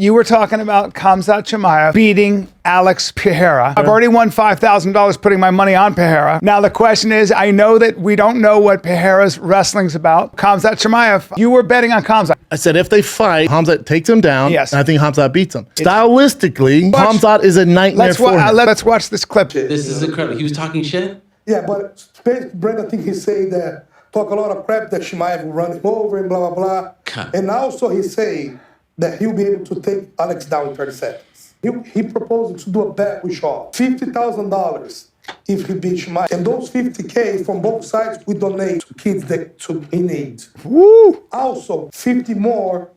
You were talking about Khamzat Chimaev beating Alex Pereira. I've already won $5,000 putting my money on Pereira. Now the question is, I know that we don't know what Pereira's wrestling's about. Khamzat Chimaev, you were betting on Khamzat. I said if they fight, Khamzat takes him down. Yes. And I think Khamzat beats him. Stylistically, Khamzat is a nightmare for him. Let's watch this clip. This is incredible. He was talking shit? Yeah, but Brent, I think he said that, talk a lot of crap that Chimaev will run him over and blah, blah, blah. And also he say that he'll be able to take Alex down in 30 seconds. He proposed to do a bet with Schaub. $50,000 if he beats Chimaev. And those $50K from both sides we donate to kids that in need. Woo! Also, 50 more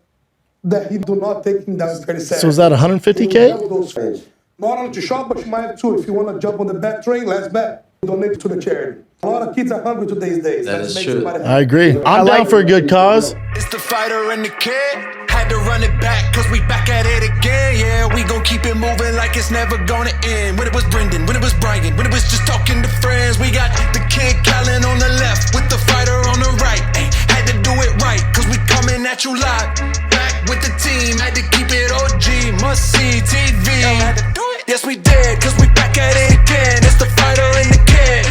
that he do not take him down in 30 seconds. So is that 150K? Not only to Schaub, but Chimaev too. If you want to jump on the bet train, let's bet. Donate to the charity. A lot of kids are hungry today's days. That is true. I agree. I'm down for a good cause. It's the fighter and the kid. Had to run it back, cause we back at it again. Yeah, we gon' keep it moving like it's never gonna end. When it was Brendan, when it was Brian, when it was just talking to friends. We got the kid Callan on the left, with the fighter on the right. Ay, had to do it right, cause we coming at you live. Back with the team, had to keep it OG. Must see TV. Had to do it. Yes, we did, cause we back at it again. It's the fighter and the kid.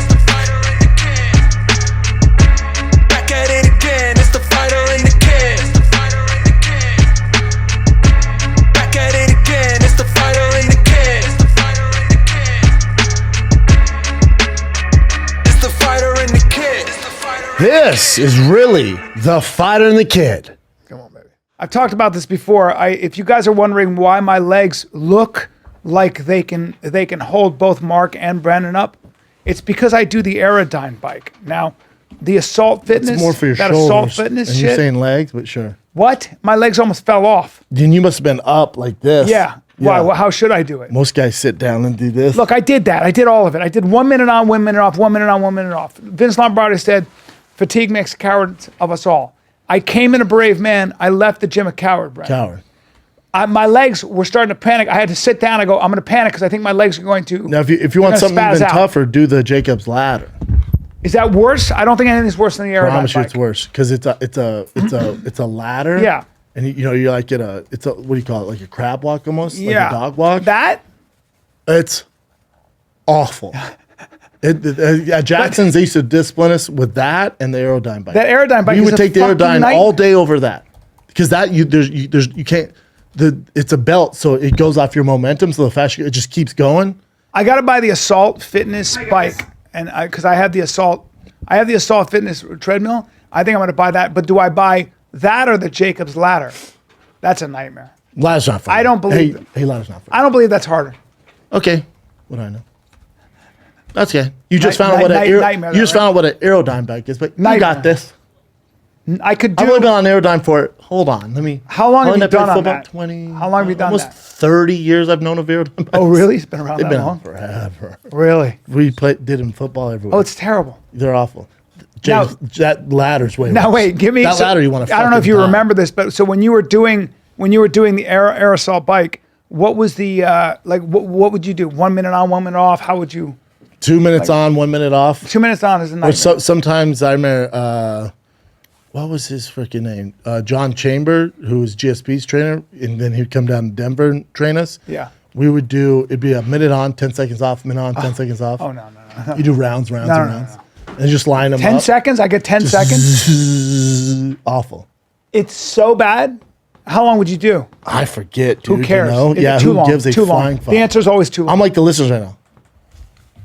Back at it again, it's the fighter and the kid. Back at it again, it's the fighter and the kid. It's the fighter and the kid. This is really the fighter and the kid. Come on, baby. I've talked about this before. If you guys are wondering why my legs look like they can hold both Mark and Brandon up, it's because I do the Aerodyne bike. Now, the Assault Fitness, It's more for your that shoulders. Assault Fitness and shit. you're saying legs, but sure. What? My legs almost fell off. Then you must have been up like this. Yeah. Why? Well, how should I do it? Most guys sit down and do this. Look, I did that. I did all of it. I did 1 minute on, 1 minute off, 1 minute on, 1 minute off. Vince Lombardi said, fatigue makes cowards of us all. I came in a brave man. I left the gym a coward, Brad. Coward. My legs were starting to panic. I had to sit down. I go, I'm going to panic because I think my legs are going to. Now, if you want something spaz even out. tougher, do the Jacob's ladder. Is that worse? I don't think anything's worse than the I Aerodyne promise you, bike. it's worse because it's a ladder. Yeah. And you're like it's a what do you call it? Like a crab walk almost. Yeah. Like a dog walk. That? It's awful. At Jackson's, they used to discipline us with that and the Aerodyne bike. That Aerodyne bike We is would a take the fucking Aerodyne nightmare. all day over that because that you can't. It's a belt, so it goes off your momentum. So the faster it just keeps going. I got to buy the Assault Fitness bike, and because I have the Assault Fitness treadmill. I think I'm going to buy that. But do I buy that or the Jacob's ladder? That's a nightmare. Ladder's not fun. I don't believe. Hey, ladder's not fun. I don't believe that's harder. Okay, what do I know? That's okay. You just Night- found out what night- an nightmare, you just though, found out what an Aerodyne bike is, but you Nightmare. got this. I could do. I've only been on Aerodyne for. Hold on, let me. How long have only you played done on football, that? 20. How long have you done almost that? 30 years I've known of Aerodyne bikes. Oh, really? It's been around They've that been long? on forever. Really? We did in football everywhere. Oh, it's terrible. They're awful. James, that ladder's way Now worse. wait, give me that so- ladder. You want to? I don't know if you remember this, but so when you were doing the aerosol bike, what was the what would you do? 1 minute on, 1 minute off. How would you? 2 minutes on, 1 minute off. 2 minutes on is a Or nightmare. sometimes I remember. What was his freaking name? John Chamber, who was GSP's trainer, and then he'd come down to Denver and train us. Yeah. We would do, it'd be a minute on, 10 seconds off, minute on, 10 seconds off. Oh no. You do rounds, No, rounds. And just line them 10 up. seconds. I get 10 seconds. Awful. It's so bad. How long would you do? I forget, dude. Who cares? You know? Is it Yeah, too who long? gives a Too long. flying fuck? The answer is always too long. I'm like the listeners right now.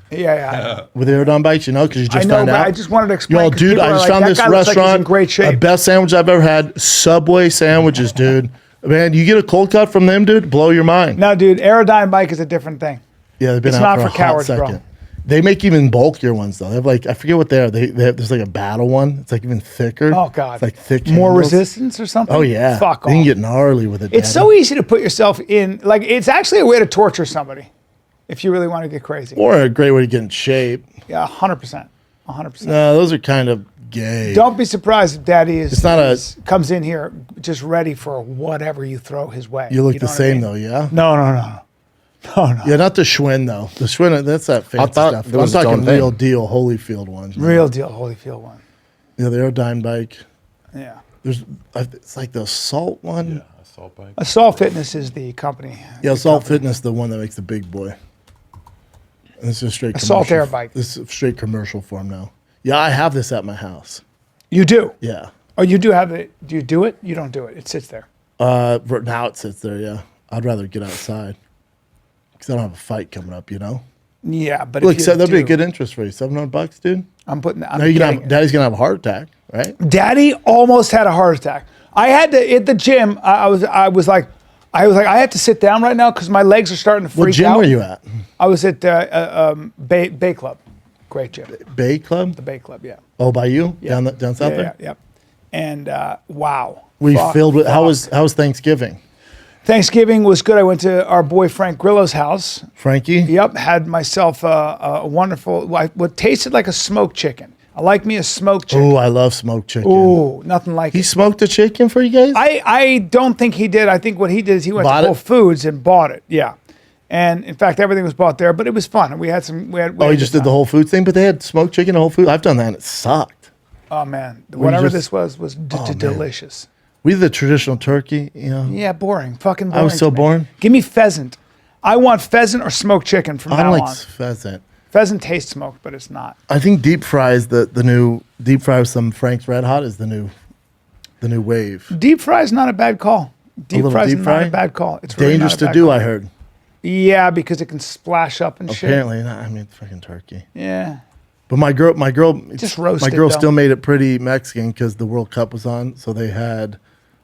Yeah. With Aerodyne bikes, you know, because you just I know, found but out. I just wanted to explain, Yo, 'cause dude, people I are just like, found "That this guy looks like he's restaurant, in great shape." the best sandwich I've ever had. Subway sandwiches, dude. Man, you get a cold cut from them, dude, blow your mind. No, dude, Aerodyne bike is a different thing. Yeah, they've been It's out not for for a hot cowards, bro. second. They make even bulkier ones though. They have like I forget what they are. They have, there's like a battle one. It's like even thicker. Oh God, it's like thick. More handles. resistance or something. Oh yeah, Fuck they off. can get gnarly with it. It's so easy to put yourself in. Like it's actually a way to torture somebody, if you really want to get crazy. or a great way to get in shape. Yeah, 100%, 100%. No, those are kind of gay. Don't be surprised if Daddy It's not a- comes in here just ready for whatever you throw his way. You look know the what I same mean? though, yeah. No. Yeah, not the Schwinn though. The Schwinn, that's that fancy thought stuff. there was I'm its talking own thing. real deal Holyfield ones. man. Real deal, Holyfield one. Yeah, the Aerodyne bike. Yeah. It's like the Assault one. Assault bike. Assault Fitness is the company. Yeah, Assault Fitness, the one that makes the big boy. And this is a straight Assault commercial. Air bike. This is a straight commercial for him now. Yeah, I have this at my house. You do? Yeah. Oh, you do have it. Do you do it? You don't do it. It sits there. For now it sits there, yeah. I'd rather get outside. Because I don't have a fight coming up, you know? Yeah, but Look, if you so that'd be a do- good interest for you. $700, dude? I'm putting that. Now Daddy's going to have a heart attack, right? Daddy almost had a heart attack. I had to at the gym. I was like, I had to sit down right now because my legs are starting to freak out. What gym were you at? I was at Bay Club. Great gym. Bay Club? The Bay Club, yeah. Oh, by you? Yeah. Down south Yeah, there? yeah. And wow. Were you filled with, how fuck. was Thanksgiving? Thanksgiving was good. I went to our boy Frank Grillo's house. Frankie? Yep, had myself a wonderful, what tasted like a smoked chicken. I like me a smoked chicken. Oh, I love smoked chicken. Ooh, nothing like He it. smoked a chicken for you guys? I don't think he did. I think what he did is he went Bought to it? Whole Foods and bought it. Yeah. And in fact, everything was bought there, but it was fun. We had some, we had Oh, a he good just did the time. Whole Foods thing, but they had smoked chicken at Whole Foods. I've done that and it sucked. Oh man, whatever just- this was man. delicious. We did the traditional turkey, you know. Yeah, boring. Fucking boring. I was so to me. boring. Give me pheasant. I want pheasant or smoked chicken from I now don't like on. pheasant. Pheasant tastes smoked, but it's not. I think deep fry is the new deep fry with some Frank's Red Hot is the new wave. Deep fry is not a bad call. Deep little fry is deep not fry? a bad call. It's really Dangerous not a to bad do, call. I heard. Yeah, because it can splash up and shit. Apparently not. I mean, it's fucking turkey. Yeah. But my girl, Just roast my it, girl though. still made it pretty Mexican because the World Cup was on, so they had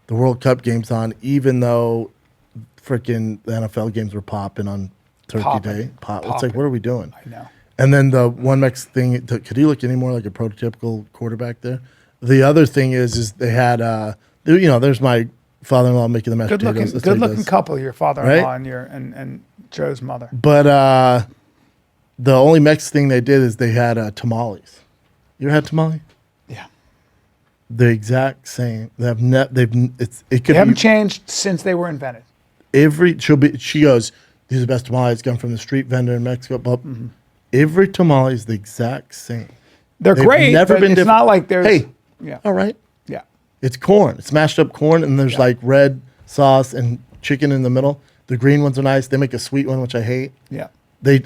the World Cup games on, even though freaking the NFL games were popping on Turkey Popping. Day. It's like, Popping. what are we doing? I know. And then the one Mexican thing, could he look any more like a prototypical quarterback there? The other thing is they had, there's my father-in-law making the mashed Good potatoes. looking, That's what he good looking does. couple. Your father-in-law Right? and your and Joe's mother. But the only Mexican thing they did is they had tamales. You ever had tamale? Yeah. The exact same. They could They haven't be changed since they were invented. she goes, these are the best tamales come from the street vendor in Mexico. But every tamale is the exact same. They're They've great, never but been it's different. not like there's. Hey, Yeah. all right. Yeah. It's corn. It's mashed up corn, and there's like red sauce and chicken in the middle. The green ones are nice. They make a sweet one, which I hate. Yeah. The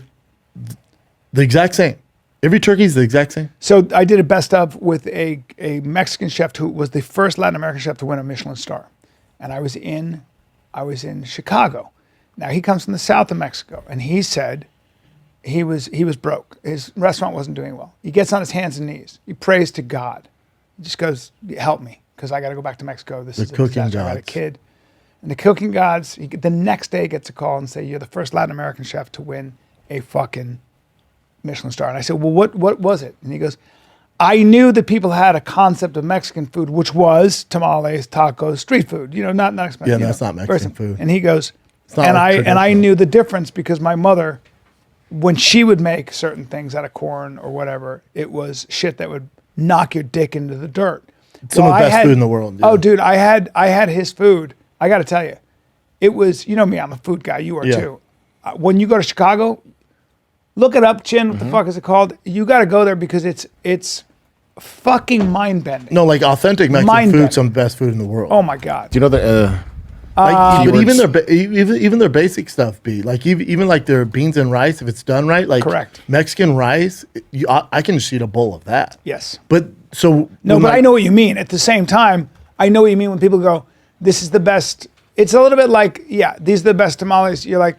exact same. Every turkey is the exact same. So I did a best of with a Mexican chef who was the first Latin American chef to win a Michelin star, and I was in Chicago. Now he comes from the south of Mexico, and he said he was broke. His restaurant wasn't doing well. He gets on his hands and knees. He prays to God. He just goes, "Help me, because I got to go back to Mexico. This is a cooking disaster. I got a gods. kid." And the cooking gods. The next day gets a call and say, "You're the first Latin American chef to win a fucking Michelin star." And I said, "Well, what was it?" And he goes, "I knew that people had a concept of Mexican food, which was tamales, tacos, street food. Not expensive. Yeah, you that's know, not Mexican very- food. And he goes, not and like I traditional. knew the difference because my mother, when she would make certain things out of corn or whatever, it was shit that would knock your dick into the dirt. Some of the best food in the world, yeah. Oh, dude, I had his food. I got to tell you, it was. You know me, I'm a food guy. You are Yeah. too. When you go to Chicago, look it up, Chin. What the fuck is it called? You got to go there because it's fucking mind bending. No, like authentic Mexican Mind-bending. food, some of the best food in the world. Oh my god. Do you know that? But keywords. even their basic stuff be like even like their beans and rice, if it's done right, like Correct. Mexican rice, I can just eat a bowl of that. Yes. But so No, when but I know what you mean. At the same time, I know what you mean when people go, "This is the best." It's a little bit like, yeah, these are the best tamales. You're like,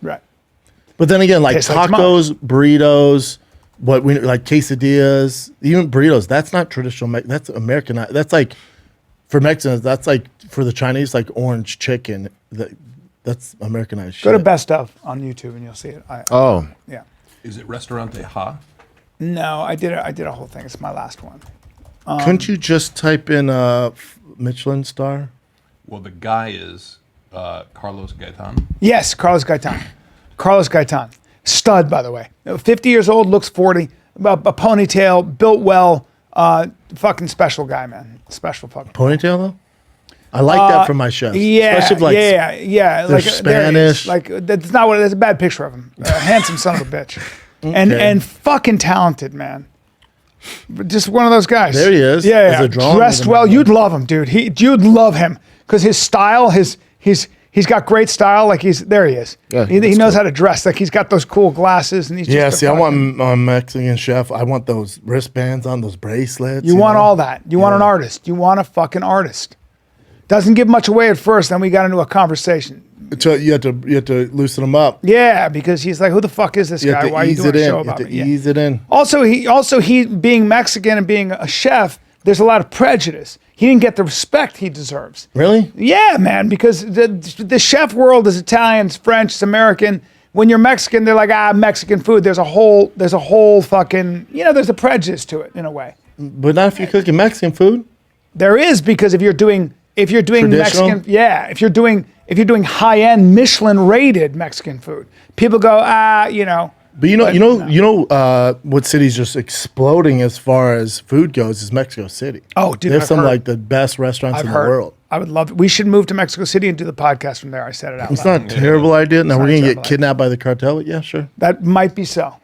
right. But then again, like Tastes like tacos, burritos, what we like quesadillas, even burritos. That's not traditional. That's American. That's like for Mexicans. That's like for the Chinese, like orange chicken. That's Americanized shit. Go to Best Of on YouTube and you'll see it. Oh, Yeah. Is it Restaurante Ha? No, I did a whole thing. It's my last one. Couldn't you just type in Michelin star? Well, the guy is Carlos Gaitan. Yes, Carlos Gaitan. Carlos Gaitan. Stud, by the way. 50 years old, looks 40. A ponytail, built well. Fucking special guy, man. Special fucking. Ponytail though? I like that from my chefs. Yeah, Especially if, like, yeah. they're Like there he is. Spanish. Like that's not what. That's a bad picture of him. A handsome son of a bitch, and fucking talented, man. Just one of those guys. There he is. Yeah, Is yeah. it drawn Dressed with a well. man? You'd love him, dude. You'd love him because his style, he's got great style. Like he is. Yeah, he that's knows cool. how to dress. Like he's got those cool glasses, and he's just Yeah, a see, I fucking- want a Mexican chef. I want those wristbands on, those bracelets. You want know? all that. You want an Yeah. artist. You want a fucking artist. Doesn't give much away at first. Then we got into a conversation. So you have to loosen them up. Yeah, because he's like, who the fuck is this You have guy? to Why are you ease doing it a in. show You about have to me? Yeah. ease it in. Also, he being Mexican and being a chef, there's a lot of prejudice. He didn't get the respect he deserves. Really? Yeah, man, because the chef world is Italian, it's French, it's American. When you're Mexican, they're like, Mexican food. There's a whole fucking, there's a prejudice to it in a way. But not if you're cooking Mexican food. There is, because if you're doing Traditional? Mexican, if you're doing high-end Michelin rated Mexican food, people go, But what city's just exploding as far as food goes is Mexico City. Oh, dude, they have I've some heard. like the best restaurants I've in heard. the world. I would love it. We should move to Mexico City and do the podcast from there. I said it out It's loud. not a terrible idea. Now we're not a gonna terrible get kidnapped by the cartel. Yeah, sure. That might be so.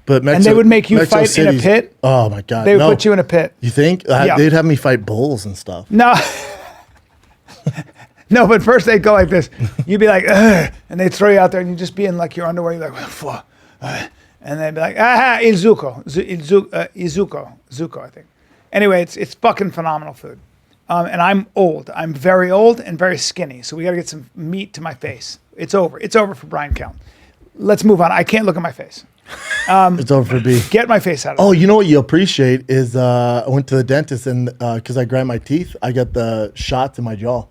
But Mexico, And they would make you Mexico fight in a City's- pit? Oh my god! They would no. put you in a pit. You think Yeah. they'd have me fight bulls and stuff? No. No, but first they'd go like this. You'd be like, ugh, and they'd throw you out there, and you'd just be in like your underwear. You're like, fuck. And they'd be like, il zucco, zucco, I think. Anyway, it's fucking phenomenal food. And I'm old. I'm very old and very skinny. So we got to get some meat to my face. It's over. It's over for Brian Kelly. Let's move on. I can't look at my face. It's over for B. Get my face out of Oh, it. you know what you appreciate is I went to the dentist and because I grind my teeth, I got the shots in my jaw.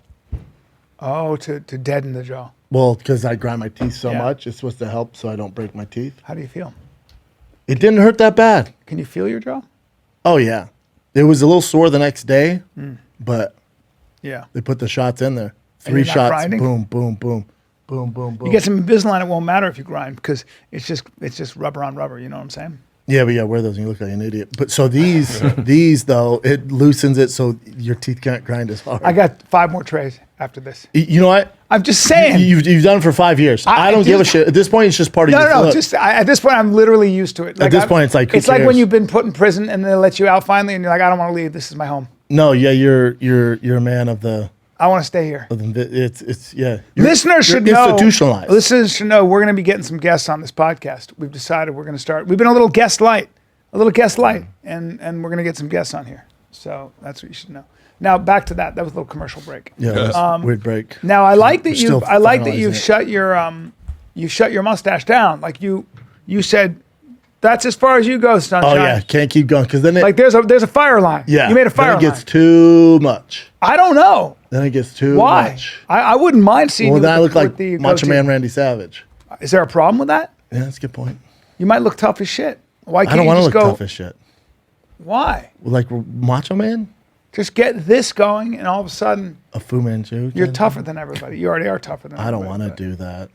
Oh, to deaden the jaw. Well, because I grind my teeth so Yeah. much, it's supposed to help so I don't break my teeth. How do you feel? It didn't hurt that bad. Can you feel your jaw? Oh yeah, it was a little sore the next day, but Yeah. they put the shots in there. And 3 you're not shots, grinding? boom, boom, boom, boom, boom, boom. You get some Invisalign, it won't matter if you grind because it's just rubber on rubber. You know what I'm saying? Yeah, but wear those and you look like an idiot. But so these though, it loosens it so your teeth can't grind as hard. I got 5 more trays after this. You know what? I'm just saying. You've done it for 5 years. I don't give a shit. At this point, it's just part of your No. look. Just at this point, I'm literally used to it. At this point, it's like, who it's like when cares? you've been put in prison and they let you out finally, and you're like, I don't want to leave. This is my home. No, yeah, you're a man of the. I want to stay here. It's yeah. You're- Listeners you're should know. institutionalized. Listeners should know we're going to be getting some guests on this podcast. We've decided we're going to start. We've been a little guest light, and we're going to get some guests on here. So that's what you should know. Now back to that. That was a little commercial break. Yeah, that's a weird break. Now I like that We're still you've finalizing it. shut your mustache down. Like you said, that's as far as you go, Sunshine. Oh yeah, can't keep going because then Like there's a fire line. yeah, You made a fire then it gets line. too much. I don't know Then it gets too why. much. I wouldn't mind seeing Well, you then I with look like with the Macho goatee. Man Randy Savage. Is there a problem with that? Yeah, that's a good point. You might look tough as shit. Why I can't don't you want to just look go? tough as shit. Why? Like Macho Man, Just get this going, and all of a sudden a Fu Manchu. you're kid? tougher than everybody. You already are tougher than. I don't everybody, want to but do that.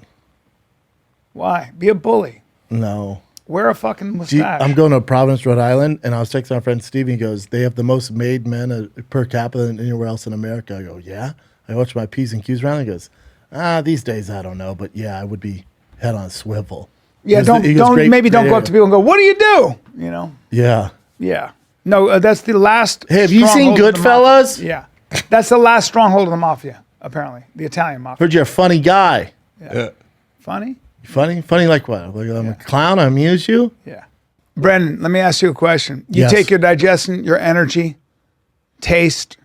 Why? Be a bully. No. Wear a fucking mustache. I'm going to Providence, Rhode Island, and I was texting my friend Steve. He goes, "They have the most made men per capita than anywhere else in America." I go, "Yeah." I watch my P's and Q's around. He goes, "These days I don't know, but yeah, I would be head on a swivel." Yeah, He goes, don't "Great- maybe don't great go up to people and go, "What do you do?" You know? Yeah. Yeah. No, that's the last. Hey, have you seen stronghold of the Goodfellas? mafia. Yeah, that's the last stronghold of the mafia. Apparently, the Italian mafia. Heard you're a funny guy. Funny. Funny like what? Like I'm a clown. I amuse you. Yeah. Brendan, let me ask you a question. You Yes. take your digestion, your energy, taste,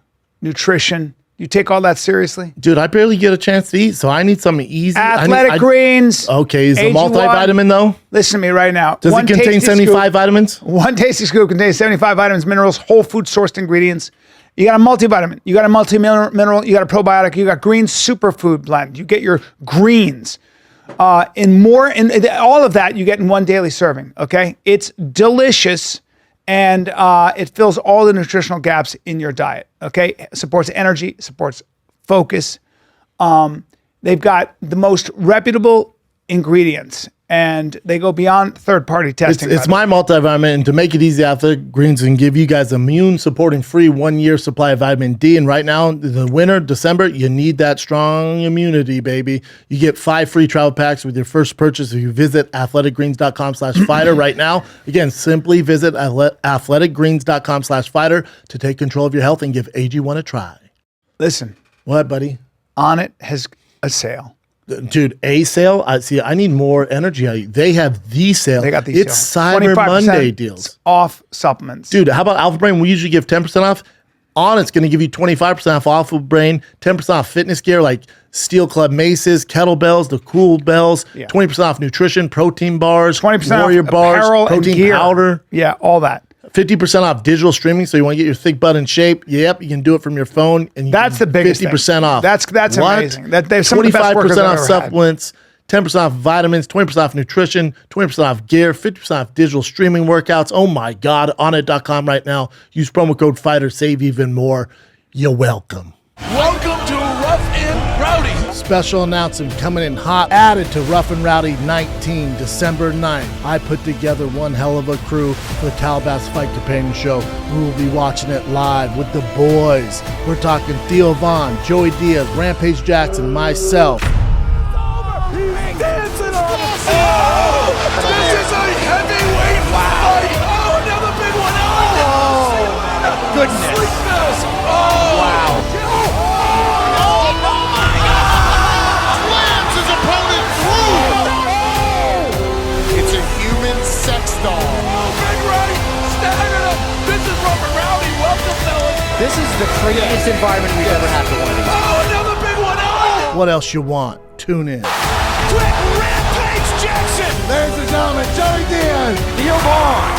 nutrition. You take all that seriously? Dude, I barely get a chance to eat, so I need something easy. Athletic Greens. Okay, is it a AG1. multivitamin though? Listen to me right now. Does it contain tasty 75 vitamins? One tasty scoop contains 75 vitamins, minerals, whole food sourced ingredients. You got a multivitamin, you got a multi-mineral, you got a probiotic, you got green superfood blend. You get your greens. All of that you get in one daily serving, okay? It's delicious and it fills all the nutritional gaps in your diet, okay? Supports energy, supports focus. They've got the most reputable ingredients and they go beyond third-party testing. It's my multivitamin, and to make it easy, Athletic Greens can give you guys immune-supporting free 1-year supply of vitamin D. And right now, the winter, December, you need that strong immunity, baby. You get 5 free travel packs with your first purchase if you visit athleticgreens.com/fighter right now. Again, simply visit athleticgreens.com/fighter to take control of your health and give AG1 a try. Listen, What, buddy? On it has a sale. Dude, a sale? I need more energy out of you. They have the sale. They got the It's sale. Cyber 25% Monday deals. Off supplements. Dude, how about Alpha Brain? We usually give 10% off. On it's going to give you 25% off Alpha Brain, 10% off fitness gear like Steel Club maces, kettlebells, the cool bells, 20% off nutrition, protein bars, 20% warrior off bars, apparel and protein gear. powder. Yeah, all that. 50% off digital streaming, so you want to get your thick butt in shape. Yep, you can do it from your phone, and That's the biggest 50% thing. off. That's What? amazing. There's some of the best 25% workers I've off ever had. supplements, 10% off vitamins, 20% off nutrition, 20% off gear, 50% off digital streaming workouts. Oh my God, onit.com right now. Use promo code FIGHTER, save even more. You're welcome. Welcome to Rough and Rowdy. Special announcement coming in hot, added to Rough and Rowdy 19, December 9th. I put together one hell of a crew for the Calabas Fight Companion Show. We will be watching it live with the boys. We're talking Theo Vaughn, Joey Diaz, Rampage Jackson, myself. This is a heavyweight fight. Oh, another big one. Oh, Goodness. Sleepers. Oh, wow. Oh, my God. Slams his opponent through. It's a human sex doll. Oh, Big Ray, standing up. This is Rough and Rowdy. Welcome, fellas. This is the craziest environment we've ever had for one of these. Oh, another big one. Oh, What else you want? Tune in. quick Rampage Jackson. Ladies and gentlemen, Joey Diaz. Theo Vaughn.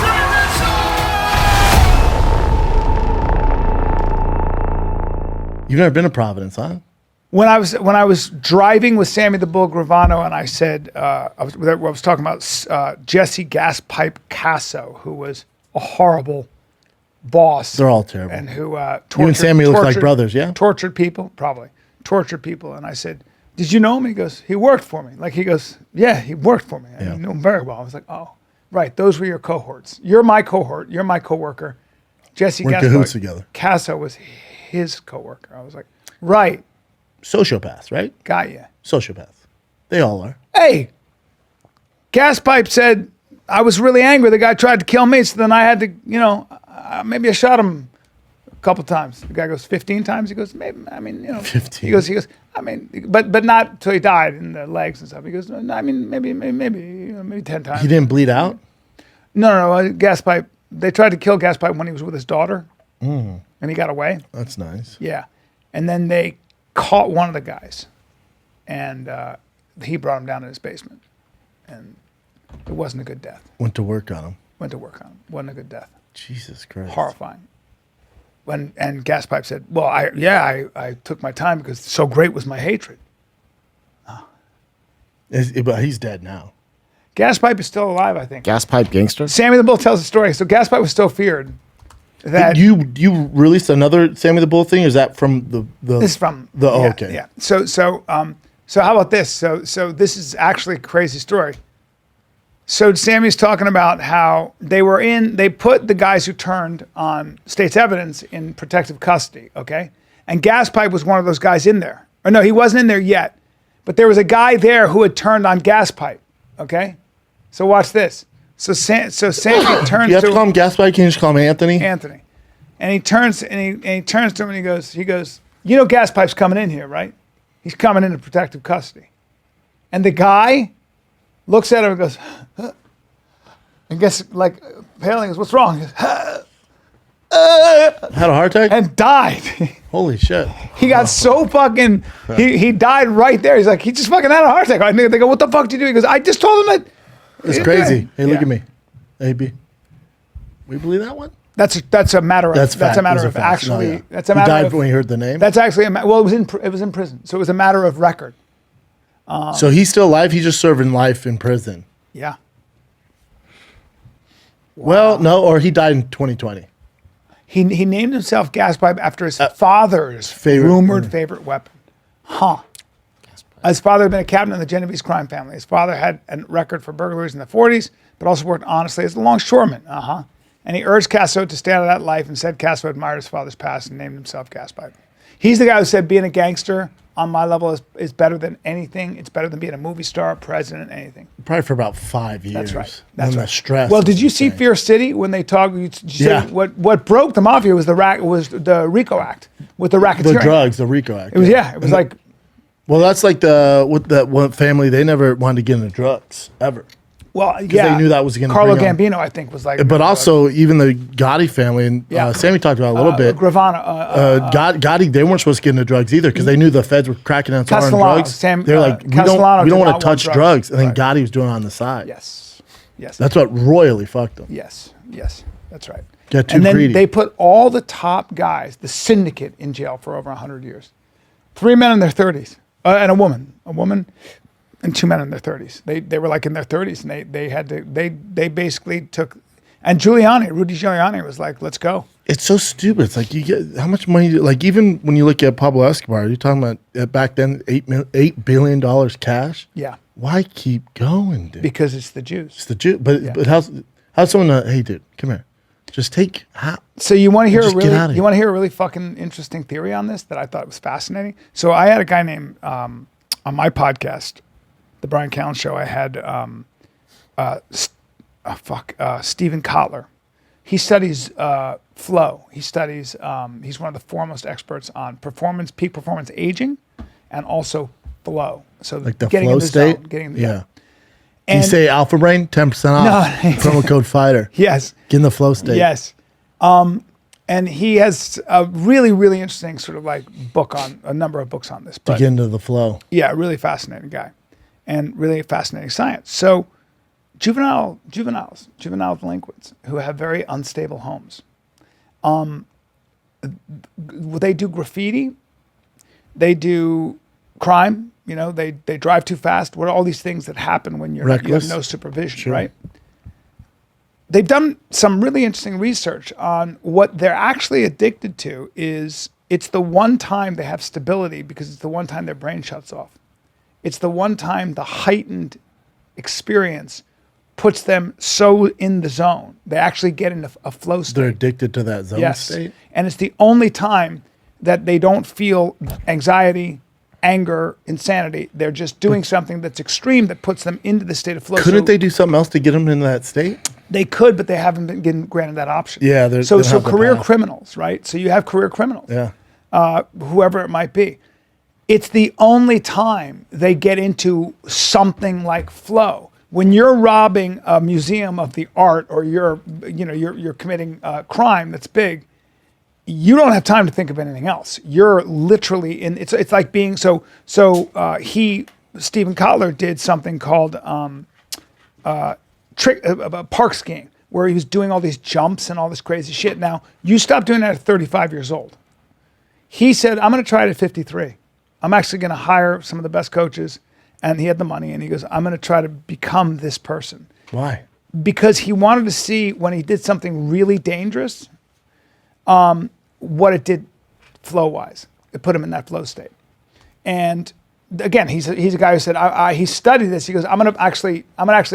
You've never been to Providence, huh? When I was driving with Sammy the Bull Gravano, and I said I was talking about Jesse Gaspipe Casso, who was a horrible boss. They're all terrible. And who You and Sammy look like tortured- brothers, yeah? Tortured people, probably tortured people. And I said, "Did you know him?" He goes, "He worked for me." Like he goes, "Yeah, he worked for me. I knew him very well." I was like, "Oh, right, those were your cohorts. You're my cohort. You're my coworker." Jesse We're in Gaspipe cahoots together. Casso was his coworker. I was like, "Right, Sociopaths, right? got you." Sociopaths. They all are. Hey, Gaspipe said, I was really angry. The guy tried to kill me, so then I had to, maybe I shot him a couple times. The guy goes, 15 times? He goes, maybe, 15. He goes, but not till he died in the legs and stuff. He goes, no, maybe 10 times. He didn't bleed out? No, Gaspipe, they tried to kill Gaspipe when he was with his daughter, and he got away. That's nice. Yeah. And then they caught one of the guys, and he brought him down to his basement. And it wasn't a good death. Went to work on him. Went to work on him. Wasn't a good death. Jesus Christ. Horrifying. And Gaspipe said, well, I took my time because so great was my hatred. But he's dead now. Gaspipe is still alive, I think. Gaspipe gangster? Sammy the Bull tells a story. So Gaspipe was still feared. That You released another Sammy the Bull thing? Or is that from the This is from okay. Yeah. So how about this? So this is actually a crazy story. So Sammy's talking about how they put the guys who turned on state's evidence in protective custody, okay? And Gaspipe was one of those guys in there. Or no, he wasn't in there yet. But there was a guy there who had turned on Gaspipe, okay? So watch this. So Sammy turns You have to to call him Gaspipe? Can you just call him Anthony? Anthony. And he turns to him and he goes, you know Gaspipe's coming in here, right? He's coming into protective custody. And the guy looks at him and goes, huh? And gets like pale and goes, what's wrong? He goes, Had a heart attack? and died. Holy shit. He got so fucking, he died right there. He's like, he just fucking had a heart attack. They go, what the fuck did you do? He goes, I just told him that. It's crazy. Hey, look Yeah. at me. AB. We believe that one? That's a matter of, That's that's a fact. matter Those are of facts. actually, No, yeah. that's a He matter died of, when he heard the name? that's actually, it was in prison. So it was a matter of record. So he's still alive? He's just serving life in prison. Yeah. Well, no, or he died in 2020. He named himself Gaspipe after his father's rumored favorite weapon. Huh. His father had been a captain in the Genovese crime family. His father had a record for burglaries in the 40s, but also worked honestly as a longshoreman. And he urged Casso to stay out of that life and said Casso admired his father's past and named himself Gaspipe. He's the guy who said being a gangster on my level is better than anything. It's better than being a movie star, president, anything. Probably for about 5 years. That's right. That's right. The stress. Well, did you see Fear City when they talk? Yeah. What broke the mafia was the RICO Act with the racketeering. The drugs, the RICO Act. It was It was like. Well, that's like with that one family. They never wanted to get into drugs ever. Well, yeah. They knew that was going to. Carlo Gambino, I think, was like. But also, even the Gotti family and Sammy talked about it a little bit. Gravano. Gotti, they weren't supposed to get into drugs either because they knew the feds were cracking down on drugs. They're like, we don't want to touch drugs, and then Gotti was doing it on the side. Yes. That's what royally fucked them. Yes, that's right. Got too and then greedy. they put all the top guys, the syndicate, in jail for over 100 years. 3 men in their 30s, and a woman, and 2 men in their 30s. They were like in their 30s, and they basically took. And Rudy Giuliani was like, "Let's go." It's so stupid. It's like you get how much money? Like even when you look at Pablo Escobar, you're talking about back then $8 billion cash. Yeah. Why keep going, dude? Because it's the Jews. It's the Jew. But how's someone? Hey, dude, come here. Just take half. So you want to hear a really fucking interesting theory on this that I thought was fascinating? So I had a guy named on my podcast, The Brian Callen Show. I had Stephen Kotler. He studies flow. He studies. He's one of the foremost experts on peak performance aging, and also flow. So like the getting flow in the state. zone, getting in the yeah. And you say Alpha Brain 10% off. Promo code Fighter. Yes. Get in the flow state. Yes. And he has a really, really interesting sort of like a number of books on this. To get into the flow. Yeah, really fascinating guy, and really fascinating science. So, juvenile delinquents who have very unstable homes. They do graffiti. They do crime. They drive too fast. What are all these things that happen when you have no supervision, right? They've done some really interesting research on what they're actually addicted to is it's the one time they have stability because it's the one time their brain shuts off. It's the one time the heightened experience puts them so in the zone. They actually get into a flow state. They're addicted to that zone state? And it's the only time that they don't feel anxiety, anger, insanity. They're just doing something that's extreme that puts them into the state of flow. Couldn't they do something else to get them into that state? They could, but they haven't been granted that option. Yeah, so career criminals, right? So you have career criminals, whoever it might be. It's the only time they get into something like flow. When you're robbing a museum of the art, or you're committing a crime that's big, you don't have time to think of anything else. You're literally in. It's like being so. Stephen Kotler did something called park skiing, where he was doing all these jumps and all this crazy shit. Now, you stop doing that at 35 years old. He said, I'm going to try it at 53. I'm actually going to hire some of the best coaches. And he had the money, and he goes, I'm going to try to become this person. Why? Because he wanted to see when he did something really dangerous, what it did flow-wise. It put him in that flow state. And again, he's a guy who said, he studied this. He goes, I'm gonna actually,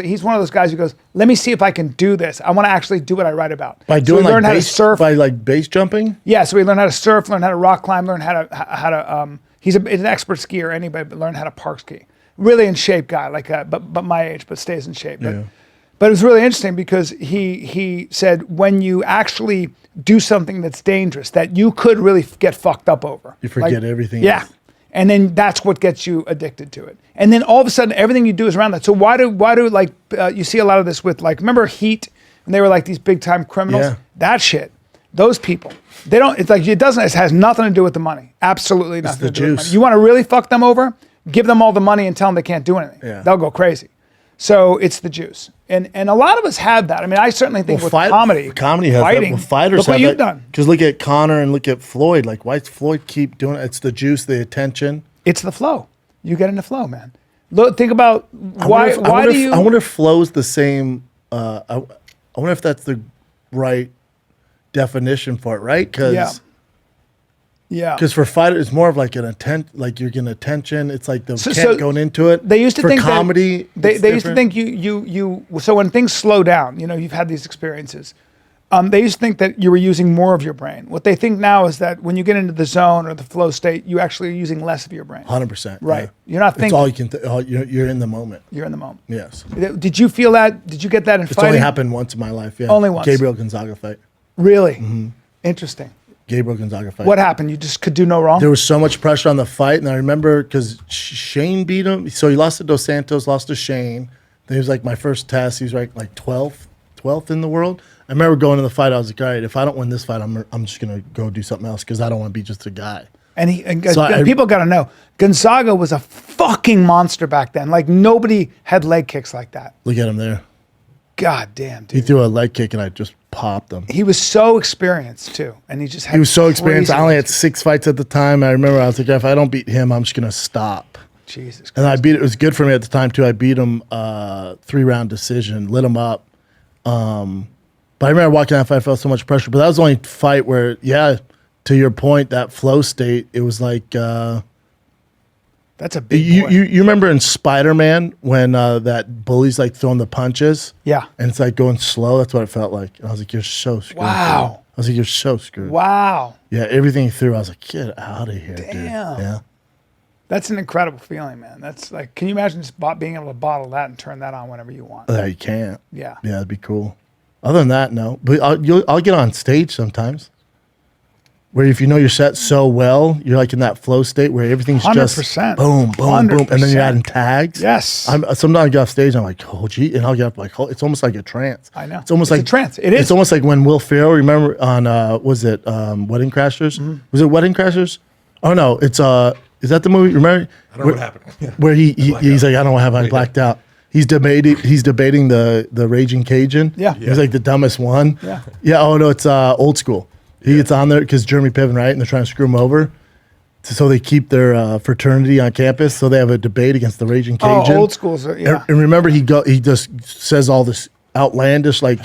he's one of those guys who goes, let me see if I can do this. I want to actually do what I write about. By doing how to surf? By like base jumping? Yeah, so he learned how to surf, learned how to rock climb, learned how to he's an expert skier anyway, but learned how to park ski. Really in shape guy, like but my age, but stays in shape. But it was really interesting because he said when you actually do something that's dangerous, that you could really get fucked up over. You forget everything. Yeah. Else. And then that's what gets you addicted to it. And then all of a sudden, everything you do is around that. So why do like you see a lot of this with like, remember Heat, and they were like these big time criminals? Yeah. That shit, those people, they don't. It's like it has nothing to do with the money. Absolutely nothing to do with the money. You want to really fuck them over? Give them all the money and tell them they can't do anything. Yeah. They'll go crazy. So it's the juice. And a lot of us have that. I mean, I certainly think with comedy has fighting, that. Well, fighters look what have you've that. done. Because look at Conor and look at Floyd. Like, why does Floyd keep doing it? It's the juice, the attention. It's the flow. You get into flow, man. Look, think about I wonder if flow's the same. I wonder if that's the right definition for it, right? Because because for fighters, it's more of like an attention, like you're getting attention. It's like the going into it. They used to think comedy. They used to think you. So when things slow down, you've had these experiences. They used to think that you were using more of your brain. What they think now is that when you get into the zone or the flow state, you actually are using less of your brain. 100%. Right. Yeah. You're not It's thinking. all you can. You're in the moment. You're in the moment. Yes. Did you feel that? Did you get that in It's fighting? only happened once in my life. Yeah. Only once. Gabriel Gonzaga fight. Really? Interesting. Gabriel Gonzaga fight. What happened? You just could do no wrong? There was so much pressure on the fight, and I remember because Shane beat him. So he lost to Dos Santos, lost to Shane. Then he was like my first test. He was like 12th in the world. I remember going to the fight. I was like, all right, if I don't win this fight, I'm just gonna go do something else because I don't want to be just a guy. And So people got to know, Gonzaga was a fucking monster back then. Like nobody had leg kicks like that. Look at him there. God damn, He dude. threw a leg kick, and I just popped him. He was so experienced too, and he just had. He was so experienced. crazy I only had legs. 6 fights at the time. I remember I was like, if I don't beat him, I'm just gonna stop. Jesus Christ. And I beat. It was good for me at the time too. I beat him 3-round decision, lit him up. But I remember walking out fight, I felt so much pressure. But that was the only fight where, yeah, to your point, that flow state. It was like That's a big you boy. remember in Spider-Man when that bully's like throwing the punches. Yeah. And it's like going slow. That's what it felt like. And I was like, you're so screwed. Wow. Dude. I was like, you're so screwed. Wow. Yeah, everything he threw, I was like, get out of here, dude. Damn. Yeah. That's an incredible feeling, man. That's like, can you imagine just being able to bottle that and turn that on whenever you want? You can't. Yeah. Yeah, it'd be cool. Other than that, no. But I'll get on stage sometimes. Where if you know your set so well, you're like in that flow state where everything's just 100%. boom, boom, boom, and then 100%. you're adding tags. Yes. Sometimes I get off stage, I'm like, oh gee, and I'll get up like, oh, it's almost like a trance. I know. It's almost It's like a trance. It is. It's almost like when Will Ferrell, remember on was it Wedding Crashers? Mm-hmm. Was it Wedding Crashers? Oh no, it's is that the movie? Remember? I don't know what happened. Where he's like, I don't have I blacked out. He's debating the Raging Cajun. Yeah. He was like the dumbest one. Yeah. Yeah. Oh no, it's Old School. He gets on there because Jeremy Piven, right? And they're trying to screw him over. So they keep their fraternity on campus. So they have a debate against the Raging Cajun. Old schools. Yeah. And remember, he just says all this outlandish, like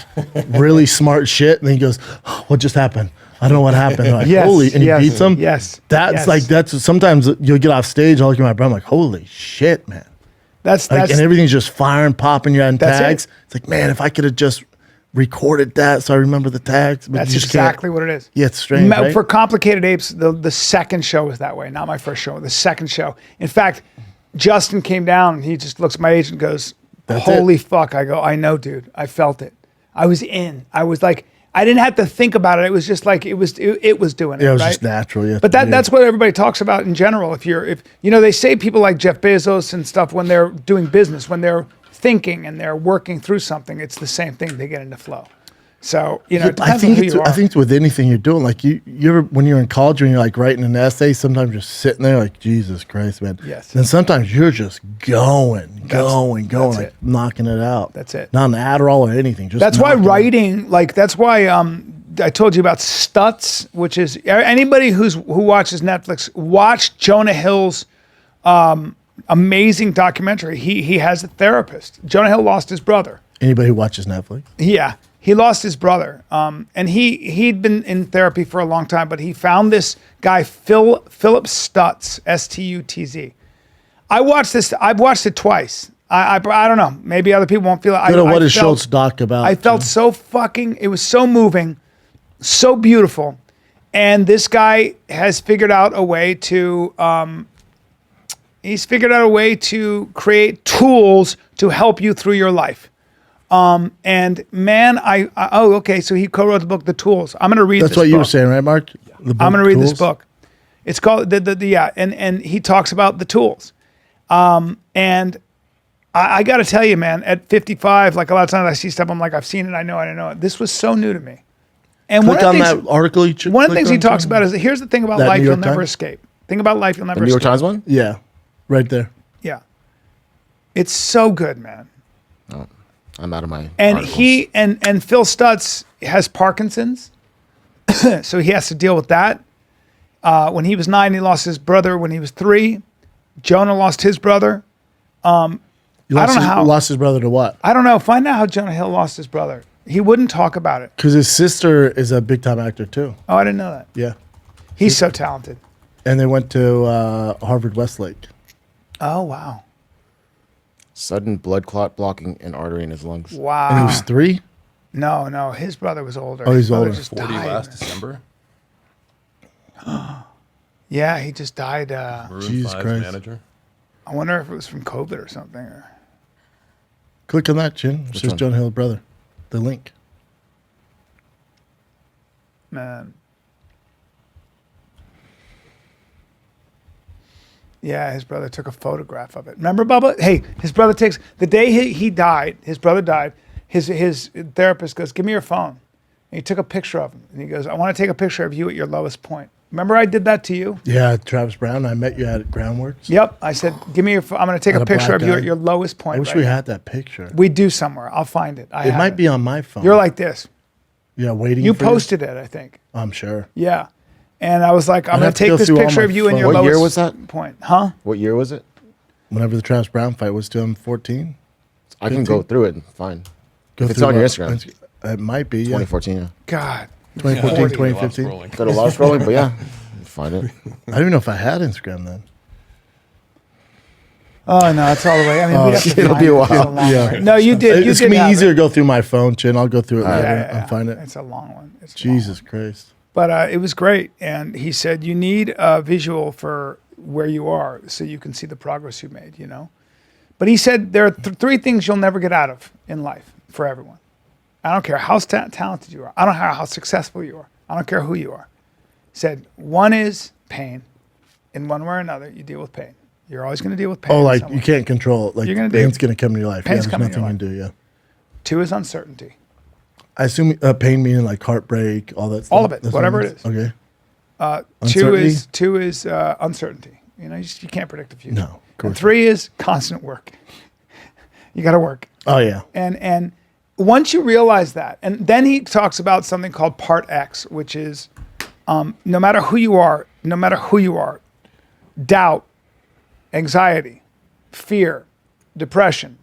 really smart shit, and then he goes, oh, "What just happened? I don't know what happened." Like, Yes, holy, and yes, he beats him. yes, That's yes. that's sometimes you'll get off stage. I'll look at my brother, I'm like, holy shit, man. That's Like, and everything's just firing, popping, you're adding That's tags. it. It's like, man, if I could have just recorded that so I remember the tags. But that's you just can't. exactly what it is. Yeah, it's strange, right? For Complicated Apes, the second show was that way, not my first show, the second show. In fact, Justin came down and he just looks at my agent and goes, That's holy it. fuck. I go, I know, dude. I felt it. I was in. I was like, I didn't have to think about it. It was just like, it was doing it. Yeah, it was right? just natural. Yeah, But that's what everybody talks about in general. If they say people like Jeff Bezos and stuff, when they're doing business, when they're thinking and they're working through something, it's the same thing. They get into flow. So, it I depends think on who you are. I think it's with anything you're doing. Like you ever when you're in college and you're like writing an essay, sometimes you're sitting there like, Jesus Christ, man. Yes. And sometimes you're just going, that's like it. knocking it out. That's it. Not an Adderall or anything. Just That's why knocking it out. writing, like, that's why I told you about Stutz, which is anybody who watches Netflix, watch Jonah Hill's amazing documentary. He has a therapist. Jonah Hill lost his brother. Anybody who watches Netflix. Yeah, he lost his brother, and he'd been in therapy for a long time. But he found this guy, Philip Stutz, Stutz. I watched this. I've watched it twice. I don't know. Maybe other people won't feel it. What is Schultz doc about? I felt so fucking. It was so moving, so beautiful, and this guy has figured out a way to. He's figured out a way to create tools to help you through your life. And man, okay. So he co-wrote the book, The Tools. I'm going to read. That's this what you book. were saying, right, Mark? The book, I'm going to read this Tools? book. It's called and he talks about the tools. And I got to tell you, man, at 55, like a lot of times I see stuff, I'm like, I've seen it, I know it. This was so new to me. And Click on that article. one of the things he talks about is here's the thing about That life New you'll York never Times? escape. Think about life you'll never The New York escape. Times one? Yeah, right there. Yeah, it's so good, man. I'm out of my And articles. he and Phil Stutz has Parkinson's, so he has to deal with that. When he was 9, he lost his brother. When he was 3, Jonah lost his brother. I don't know how. Lost his brother to what? I don't know. Find out how Jonah Hill lost his brother. He wouldn't talk about it. Because his sister is a big time actor too. Oh, I didn't know that. Yeah, He's so talented. and they went to Harvard Westlake. Oh, wow. Sudden blood clot blocking an artery in his lungs. And he Wow. was 3. No, his brother was older. Oh, he's His brother older. just 40 died. last December. Yeah, he just died. Maroon Jesus 5's Christ. manager. I wonder if it was from COVID or something. Click on that, Chin. It's just one? Jonah Hill's brother. The link. Man. Yeah, his brother took a photograph of it. Remember, Bubba? Hey, his brother takes the day he died. His brother died. His therapist goes, "Give me your phone." And he took a picture of him, and he goes, "I want to take a picture of you at your lowest point." Remember, I did that to you. Yeah, Travis Brown. I met you at Groundworks. Yep. I said, "Give me your phone. I'm going to take Had a a picture black of you guy. at your lowest point." I wish right we now." had that picture. We do somewhere. I'll find it. It might be on my phone. You're like this. yeah, waiting. You for posted it, I think. I'm sure. Yeah. And I was like, I'm I'd going have to to take go this through all picture my of you in phone. your What lowest year was that? point. Huh? What year was it? Whenever the Travis Brown fight was 2014. I can go through it and find. Go If it's through on your what- Instagram. It might be. Yeah. 2014, yeah. God. 2014, 40. 2015. Scrolling. Did a lot of scrolling, but yeah, find it. I don't even know if I had Instagram then. Oh, no, it's all the way. I mean, we'd have to It'll find be a it. It's while. long Yeah. way. No, you did. You It's did gonna be have easier it. to go through my phone, Chin. I'll go through it later and find it. It's a long one. It's a long Jesus Christ. But it was great. And he said, you need a visual for where you are so you can see the progress you made, you know? But he said there are three things you'll never get out of in life for everyone. I don't care how talented you are. I don't care how successful you are. I don't care who you are. He said, one is pain. In one way or another, you deal with pain. You're always going to deal with pain. Oh, in like some you way. can't control it. Like You're gonna pain's do- going to come into your life. Pain's there's coming in nothing your you can do. Yeah. Two is uncertainty. I assume pain meaning like heartbreak, all that stuff. All of it, That's whatever what it is. Okay. Two Uncertainty? is uncertainty. You know, you can't predict the future. No, of And course three is constant work. You got to work. Oh yeah. And once you realize that, and then he talks about something called Part X, which is no matter who you are, doubt, anxiety, fear, depression,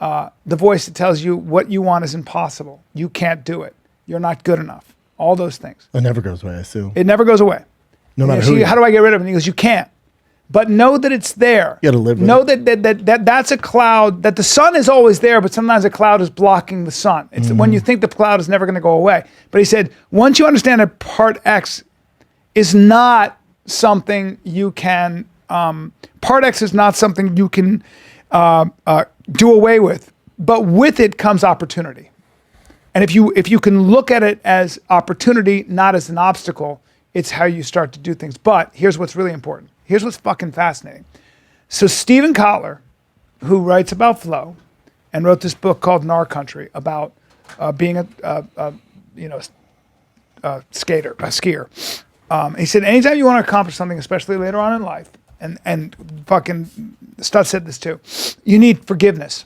the voice that tells you what you want is impossible. You can't do it. You're not good enough. All those things. It never goes away, I assume. It never goes away. No matter You who see, you how do I get rid of it? And he goes, you can't. But know that it's there. You gotta live with know it. that's a cloud, that the sun is always there, but sometimes a cloud is blocking the sun. It's when you think the cloud is never going to go away. But he said, once you understand that Part X is not something you can, Part X is not something you can do away with, but with it comes opportunity. And if you can look at it as opportunity, not as an obstacle, it's how you start to do things. But here's what's really important. Here's what's fucking fascinating. So Steven Kotler, who writes about flow and wrote this book called In Our Country about being a skier. He said, anytime you want to accomplish something, especially later on in life, and fucking Stutz said this too, you need forgiveness.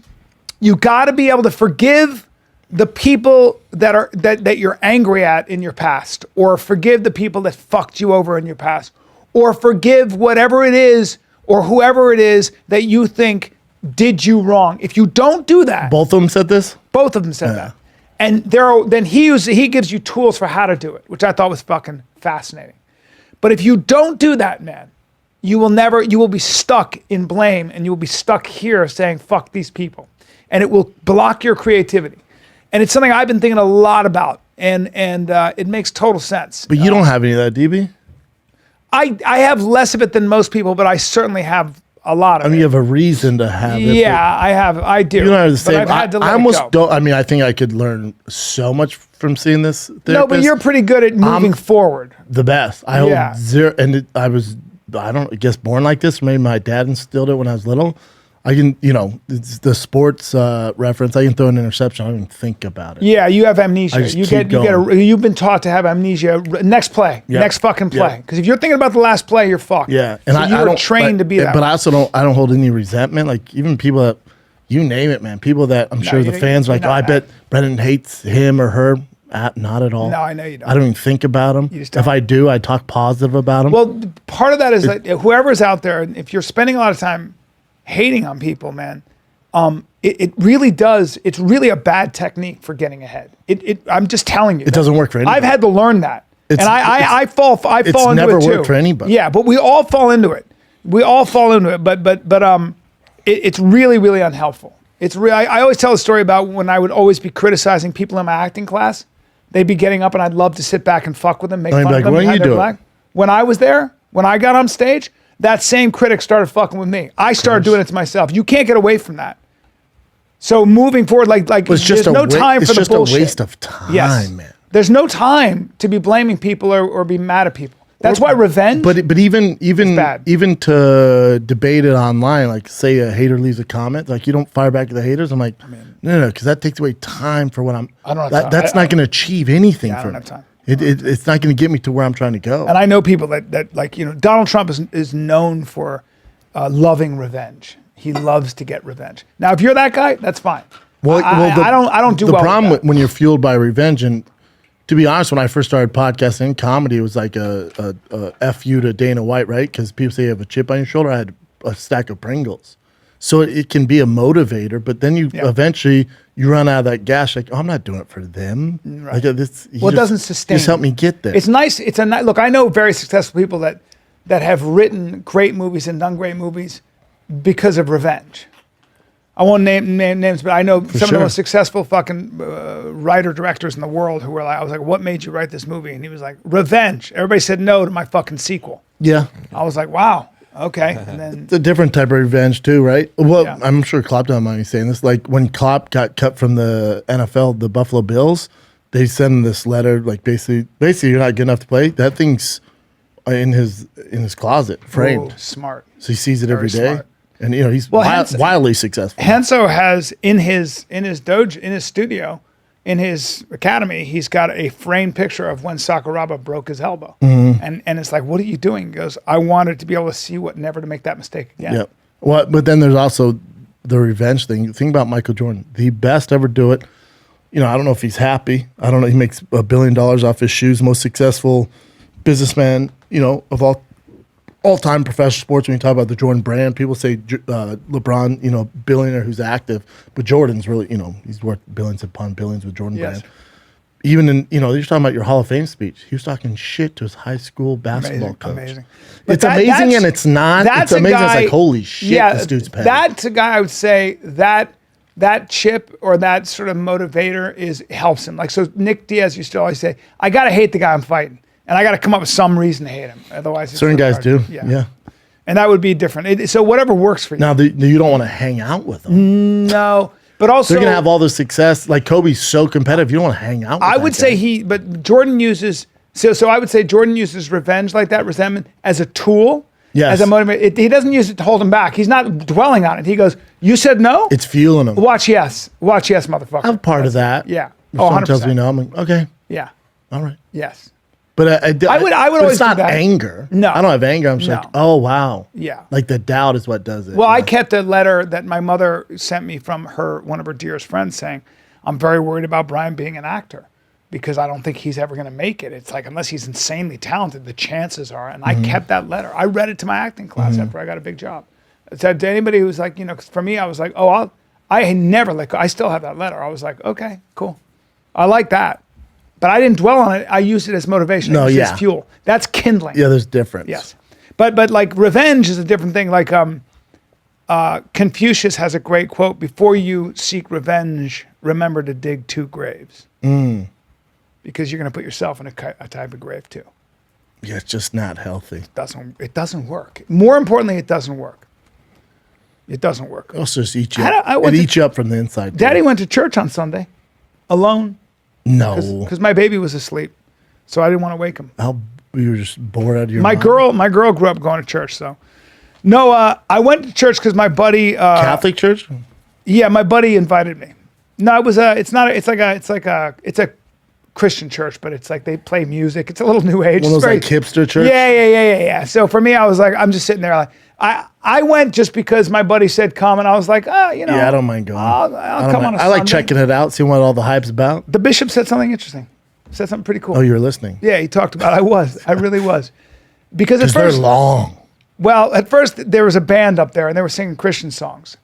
You got to be able to forgive the people that you're angry at in your past, or forgive the people that fucked you over in your past, or forgive whatever it is or whoever it is that you think did you wrong. If you don't do that, Both of them said this? both of them said that. And then he gives you tools for how to do it, which I thought was fucking fascinating. But if you don't do that, man, you will be stuck in blame, and you will be stuck here saying, fuck these people. And it will block your creativity. And it's something I've been thinking a lot about, and it makes total sense. But you don't have any of that, DB? I have less of it than most people, but I certainly have a lot of I mean, it. you have a reason to have it. Yeah, I do. You don't have the But same. I've had to let I it almost go. don't. I mean, I think I could learn so much from seeing this therapist. No, but you're pretty good at moving forward. the best. I Yeah. hold zero, and I guess born like this. Maybe my dad instilled it when I was little. I can, it's the sports reference. I can throw an interception. I don't even think about it. Yeah, you have amnesia. I just You keep get going. you've been taught to have amnesia. Next play, Yeah. next fucking play. Yeah. Because if you're thinking about the last play, you're fucked. Yeah, and so you were don't trained to be that. But way. I also don't. I don't hold any resentment. Like even people that, you name it, man. People that I'm sure you the don't- fans are like, you're oh, I not bet Brendan hates him or her. Not at all. No, I know you don't. I don't even think about them. just If don't. I do, I talk positive about them. Well, part of that is that whoever's out there, if you're spending a lot of time hating on people, man, it really does. It's really a bad technique for getting ahead. I'm just telling you. It doesn't work for anybody. I've had to learn that, and It's- I fall into never it too. worked for anybody. Yeah, but we all fall into it. But it's really, really unhelpful. It's real. I always tell a story about when I would always be criticizing people in my acting class. They'd be getting up and I'd love to sit back and fuck with them, make fun of them. When you do it? When I was there, when I got on stage, that same critic started fucking with me. I started doing it to myself. You can't get away from that. So moving forward, there's no time for the bullshit. It's just a waste of time, man. There's no time to be blaming people or be mad at people. That's why revenge. But even to debate it online, like say a hater leaves a comment, like you don't fire back at the haters. I'm like, no, because that takes away time for what I'm. I don't have time. That's not going to achieve anything for me. I don't have time. It's not going to get me to where I'm trying to go. And I know people that Donald Trump is known for loving revenge. He loves to get revenge. Now, if you're that guy, that's fine. I don't do well. The problem when you're fueled by revenge, and to be honest, when I first started podcasting in comedy, it was like a F you to Dana White, right? Because people say you have a chip on your shoulder. I had a stack of Pringles. So it can be a motivator, but then you eventually you run out of that gas. Like, oh, I'm not doing it for them. Right. Like, it doesn't sustain. Just help me get there. It's nice. Look. I know very successful people that have written great movies and done great movies because of revenge. I won't name names, but I know some of the most successful fucking writer directors in the world who were like, I was like, what made you write this movie? And he was like, revenge. Everybody said no to my fucking sequel. Yeah. I was like, wow. Okay. And then it's a different type of revenge too, right? Well, I'm sure Klopp don't mind me saying this. Like when Klopp got cut from the NFL, the Buffalo Bills, they sent him this letter, like basically you're not good enough to play. That thing's in his closet, framed. Oh, smart. So he sees it every day. Smart. And he's wildly successful. Henso has in his studio, in his academy, he's got a framed picture of when Sakuraba broke his elbow. And it's like, what are you doing? He goes, I wanted to be able to see never to make that mistake again. Yeah. Well, but then there's also the revenge thing. Think about Michael Jordan, the best ever do it. I don't know if he's happy. I don't know. He makes $1 billion off his shoes. Most successful businessman, of all-time professional sports. When you talk about the Jordan brand, people say LeBron, billionaire who's active, but Jordan's really, he's worth billions upon billions with Jordan brand. Even in, you're talking about your Hall of Fame speech. He was talking shit to his high school basketball coach. Amazing. It's amazing and it's not. It's amazing. It's like, holy shit, this dude's petty. That's a guy I would say that chip or that sort of motivator helps him. Like, so Nick Diaz used to always say, I got to hate the guy I'm fighting. And I got to come up with some reason to hate him. Otherwise, it's certain guys do. Yeah. And that would be different. So whatever works for you. Now, you don't want to hang out with them. No. But also, they're going to have all the success. Like Kobe's so competitive. You don't want to hang out with I would say but Jordan uses, so I would say Jordan uses revenge like that, resentment, as a tool. Yes. As a motivator. He doesn't use it to hold him back. He's not dwelling on it. He goes, you said no? It's fueling him. Watch yes, motherfucker. I'm part of that. Yeah. If someone tells me no, I'm like, okay. Yeah. All right. Yes. But I would always it's not do that. anger. No. I don't have anger. I'm just like, oh, wow. Yeah. Like the doubt is what does it. Well, I kept a letter that my mother sent me from one of her dearest friends saying, I'm very worried about Brian being an actor because I don't think he's ever going to make it. It's like, unless he's insanely talented, the chances are. And I kept that letter. I read it to my acting class after I got a big job. I said to anybody who was like, 'cause for me, I was like, I never let go. I still have that letter. I was like, okay, cool. I like that. But I didn't dwell on it. I used it as motivation. It was as fuel. That's kindling. Yeah, there's difference. Yes. But like revenge is a different thing. Like Confucius has a great quote, before you seek revenge, remember to dig 2 graves. Because you're going to put yourself in a type of grave too. Yeah, it's just not healthy. It doesn't work. More importantly, it doesn't work. It doesn't work. Also just eat you up. It eats you up from the inside. Daddy went to church on Sunday alone. No. Because my baby was asleep. So I didn't want to wake him. You were just bored out of your mind? My girl grew up going to church, so. No, I went to church because my buddy Catholic church? Yeah, my buddy invited me. No, it was it's a Christian church, but it's like they play music. It's a little new age. One of those like hipster church? Yeah. So for me, I was like, I'm just sitting there like, I went just because my buddy said come, and I was like, Yeah, I don't mind going. I'll come on a Sunday. I like checking it out, seeing what all the hype's about. The bishop said something interesting. Said something pretty cool. Oh, you were listening? Yeah, he talked about I really was. Because at they're first, long. Well, at first there was a band up there and they were singing Christian songs.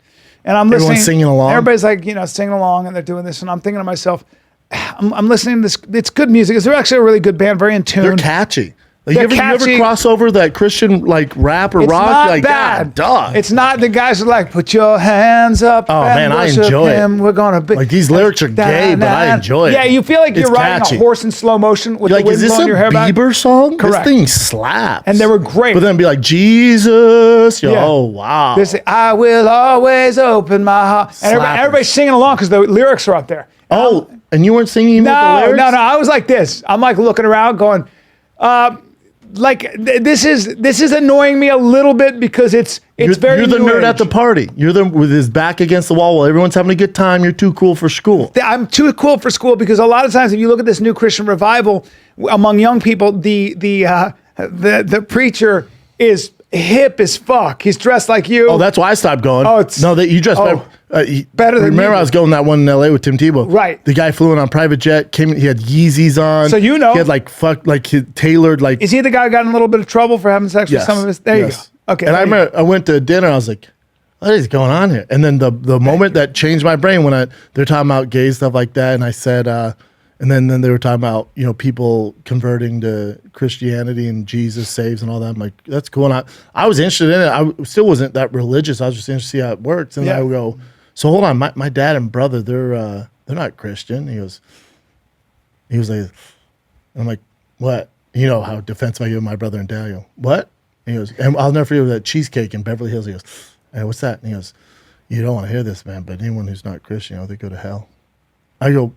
And I'm listening. Everyone's singing along? Everybody's like, singing along and they're doing this. And I'm thinking to myself, I'm listening to this. It's good music. They're actually a really good band, very in tune. They're catchy. Like, They're you ever catchy. cross over that Christian like rap or It's rock? not Like, bad. God, It's not the guys who are like, put your hands up. Oh, and man, I worship enjoy it. him. We're gonna be Like, these lyrics are gay, but I enjoy it. Yeah, you feel like It's you're riding catchy. a horse in slow motion with You're the like, wind is this blowing a your hair back. Bieber song? Correct. This thing slaps. And they were great. But then be like, Jesus. Yo, Yeah. oh, wow. They say, I will always open my heart. And Slappers. everybody's singing along because the lyrics are up there. Oh, and you weren't singing with the No, lyrics? no. I was like this. I'm like looking around going, this is annoying me a little bit because it's very You're the new nerd age. at the party. You're the with his back against the wall while everyone's having a good time. You're too cool for school. I'm too cool for school because a lot of times if you look at this new Christian revival among young people, the preacher is hip as fuck. He's dressed like you. Oh, that's why I stopped going. Oh, it's- no, that you dressed oh, better. better than Remember, you I was did. going that one in L.A. with Tim Tebow. Right. The guy flew in on private jet. Came. He had Yeezys on. So you know. he had like he tailored like. Is he the guy who got in a little bit of trouble for having sex with Yes, some of his? There yes. you go. Okay. And I there you go. remember I went to dinner. I was like, "What is going on here?" And then the moment that changed my brain when they're talking about gay stuff like that, and I said, and then they were talking about people converting to Christianity and Jesus saves and all that. I'm like, that's cool. And I was interested in it. I still wasn't that religious. I was just interested to see how it works. And Yeah. I would go, so hold on, my dad and brother, they're not Christian. He was like, and I'm like, what? You know how defensive I am, my brother and dad. I go, what? And he goes, and I'll never forget that cheesecake in Beverly Hills. He goes, hey, what's that? And he goes, you don't want to hear this, man, but anyone who's not Christian, they go to hell. I go,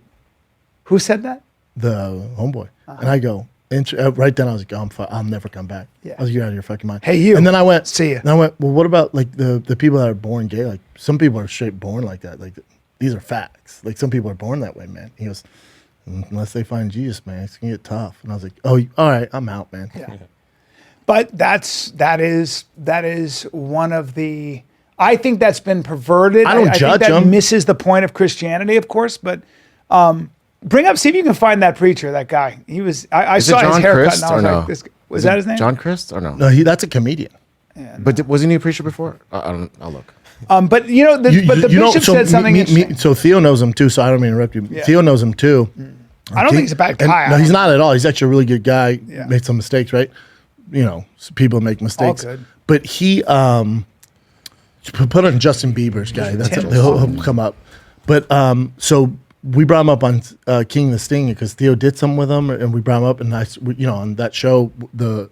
Who said that? the homeboy. And I go, right then I was like, I'll never come back. Yeah. I was like, you're out of your fucking mind. Hey, you. And then I went, See ya. And I went, well, what about like the people that are born gay? Like some people are straight born like that. Like these are facts. Like some people are born that way, man. He goes, unless they find Jesus, man, it's gonna get tough. And I was like, oh, all right, I'm out, man. Yeah. But that is one of the. I think that's been perverted. I don't judge think that them. misses the point of Christianity, of course. But see if you can find that preacher, that guy. He was. I Is it saw his John haircut, Christ and I was or like, no? "This was Is that it his name?" John Christ or no? No, that's a comedian. But wasn't he a preacher before? I don't. I'll look. But the bishop said something interesting. So Theo knows him too. So I don't mean to interrupt you. Yeah. Theo knows him too. I don't think he's a bad And- guy. no, he's not at all. He's actually a really good guy. Yeah. Made some mistakes, right? People make mistakes. good. But he put on Justin Bieber's guy. That's it. He'll come up. But so we brought him up on King the Sting because Theo did something with him, and we brought him up, and on that show the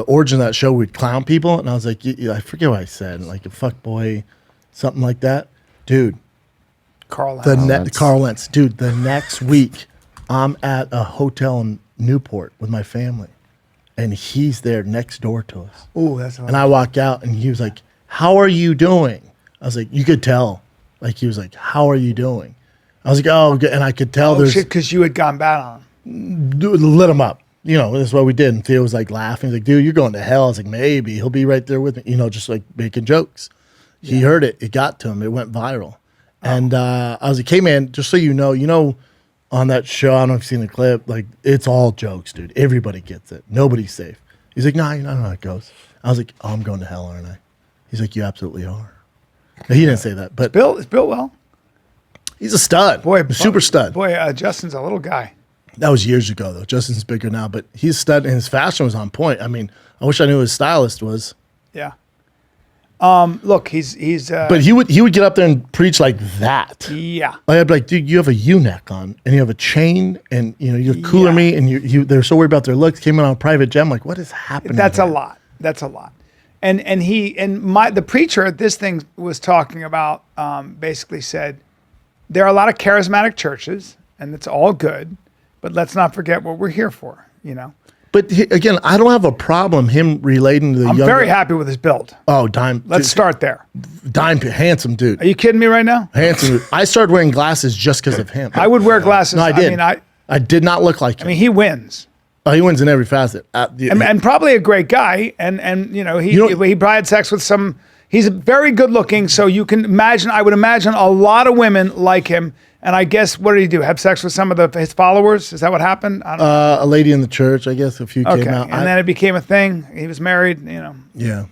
origin of that show we'd clown people, and I was like, I forget what I said, like a fuck boy, something like that, dude. Carl. Carl Lentz, dude. The next week, I'm at a hotel in Newport with my family, and he's there next door to us. Oh, that's. And I walk out, and he was like, "How are you doing?" I was like, "You could tell." Like he was like, "How are you doing?" I was like, "Oh," good. And I could tell there's because you had gone bad on him. dude, lit him up. That's what we did. And Theo was like laughing. He's like, "Dude, you're going to hell." I was like, "Maybe he'll be right there with me." Just like making jokes. He heard it. It got to him. It went viral. And I was like, "Hey, man, just so you know, on that show, I don't know if you've seen the clip. Like, it's all jokes, dude. Everybody gets it. Nobody's safe." He's like, "Nah, you know how it goes." I was like, "Oh, I'm going to hell, aren't I?" He's like, "You absolutely are." No, he didn't say that, but It's built well. he's a stud. Boy, super stud. Boy, Justin's a little guy. That was years ago, though. Justin's bigger now, but he's a stud, and his fashion was on point. I mean, I wish I knew who his stylist was. Yeah. Look, he's. But he would get up there and preach like that. Yeah. Like, I'd be like, dude, you have a U-neck on, and you have a chain, and you're cooler than me, and they're so worried about their looks. Came in on a private jet. I'm like, what is happening? That's here? a lot. That's a lot. And the preacher at this thing was talking about basically said there are a lot of charismatic churches, and it's all good, but let's not forget what we're here for. But again, I don't have a problem him relating to the I'm younger. very happy with his build. Oh, dime. Let's start there. Dime, handsome dude. Are you kidding me right now? Handsome. I started wearing glasses just because of him. I would wear glasses. No, I did. I did not look like him. mean, he wins. Oh, he wins in every facet. And probably a great guy. And he probably had sex with some. He's very good looking. So you can imagine. I would imagine a lot of women like him. And I guess what did he do? Have sex with some of his followers? Is that what happened? I don't know. a lady in the church, I guess. A few came out. And then it became a thing. He was married. Yeah.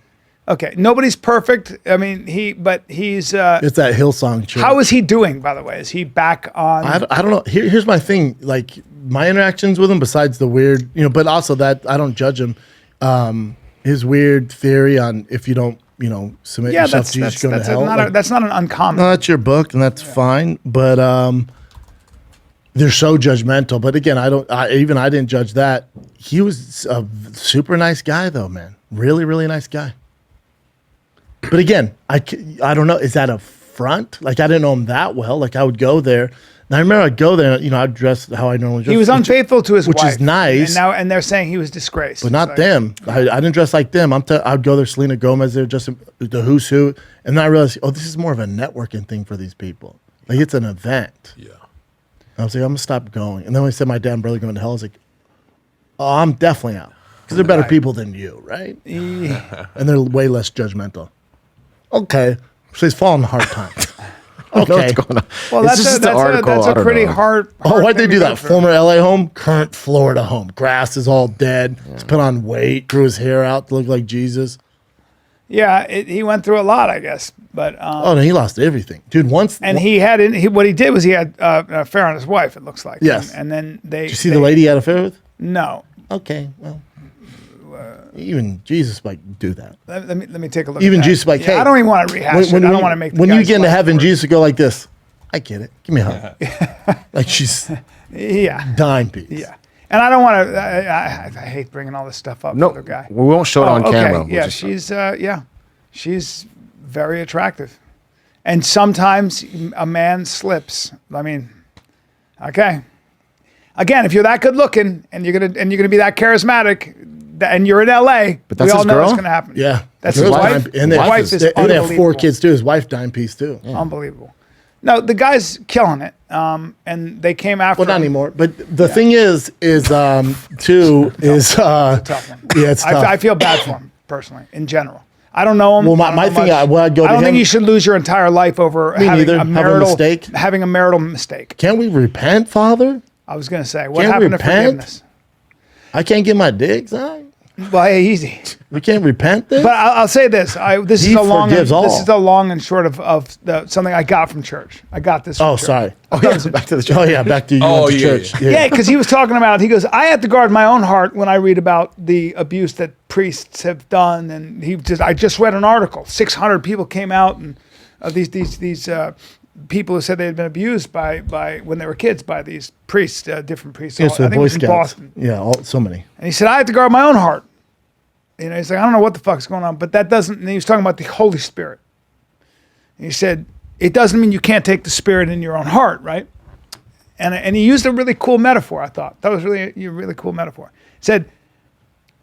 Okay, nobody's perfect. I mean, he's. It's that Hillsong church. How is he doing, by the way? Is he back on? I don't know. Here's my thing. Like my interactions with him, besides the weird, but also that I don't judge him. His weird theory on if you don't, submit yourself to Jesus, you're going to hell. That's not an uncommon. No, that's your book, and that's fine. But they're so judgmental. But again, I didn't judge that. He was a super nice guy, though, man. Really, really nice guy. But again, I don't know. Is that a front? Like, I didn't know him that well. Like, I would go there. And I remember I'd go there, I'd dress how I normally dress. He was unfaithful to his wife. Which is nice. And they're saying he was disgraced. But not them. I didn't dress like them. I'd go there, Selena Gomez there, just the who's who. And then I realized, this is more of a networking thing for these people. Like, it's an event. Yeah. And I was like, I'm going to stop going. And then when I said my dad and brother going to hell, I was like, I'm definitely out. Because they're better people than you, right? Yeah. And they're way less judgmental. Okay. So he's falling hard times. Okay. What's going on? Well, that's a pretty hard. Why'd they do that? Former LA home, current Florida home. Grass is all dead. He's put on weight, grew his hair out to look like Jesus. Yeah, he went through a lot, I guess. But no, he lost everything, dude. What he did was he had an affair on his wife. It looks like. Yes. And then Did you see the lady he had an affair with? No. Okay. Well. Even Jesus might do that. Let me take a look. Even at Jesus, like, hey, I don't even want to rehash it. I don't want to make. When you get into heaven, Jesus would go like this. I get it. Give me a hug. Like she's dime piece. Yeah, and I don't want to. I hate bringing all this stuff up. No, for the guy. We won't show it on camera. Okay. Yeah, she's very attractive, and sometimes a man slips. I mean, okay. Again, if you're that good looking and you're gonna be that charismatic, and you're in LA, but that's we all his know girl? it's gonna happen. Yeah, that's his wife. And his wife is and they have 4 unbelievable. kids too. His wife dime piece too. Yeah. Unbelievable. No, the guy's killing it. And they came after. Well, not anymore. But the thing is too is it's a tough one. Yeah, it's tough. I feel bad for him personally, in general. I don't know him. Well, my thing, I'd go to him. I don't think you should lose your entire life over having a marital mistake. Can't we repent, Father? I was going to say, what happened to forgiveness? I can't get my dick signed. Well, hey, easy. We can't repent this. But I'll say this: this is a long and short of something I got from church. I got this. From church. Sorry. Back to the church. Oh yeah, back to you. Church. Yeah, because he was talking about. He goes, I have to guard my own heart when I read about the abuse that priests have done, and I just read an article. 600 people came out, and these people who said they had been abused by when they were kids by these priests, different priests. Yeah, so I think it was in Boston. Yeah, so many. And he said, I have to guard my own heart. He's like, I don't know what the fuck's going on, but that doesn't. And he was talking about the Holy Spirit. And he said, it doesn't mean you can't take the Spirit in your own heart, right? And he used a really cool metaphor. I thought that was really a really cool metaphor. He said,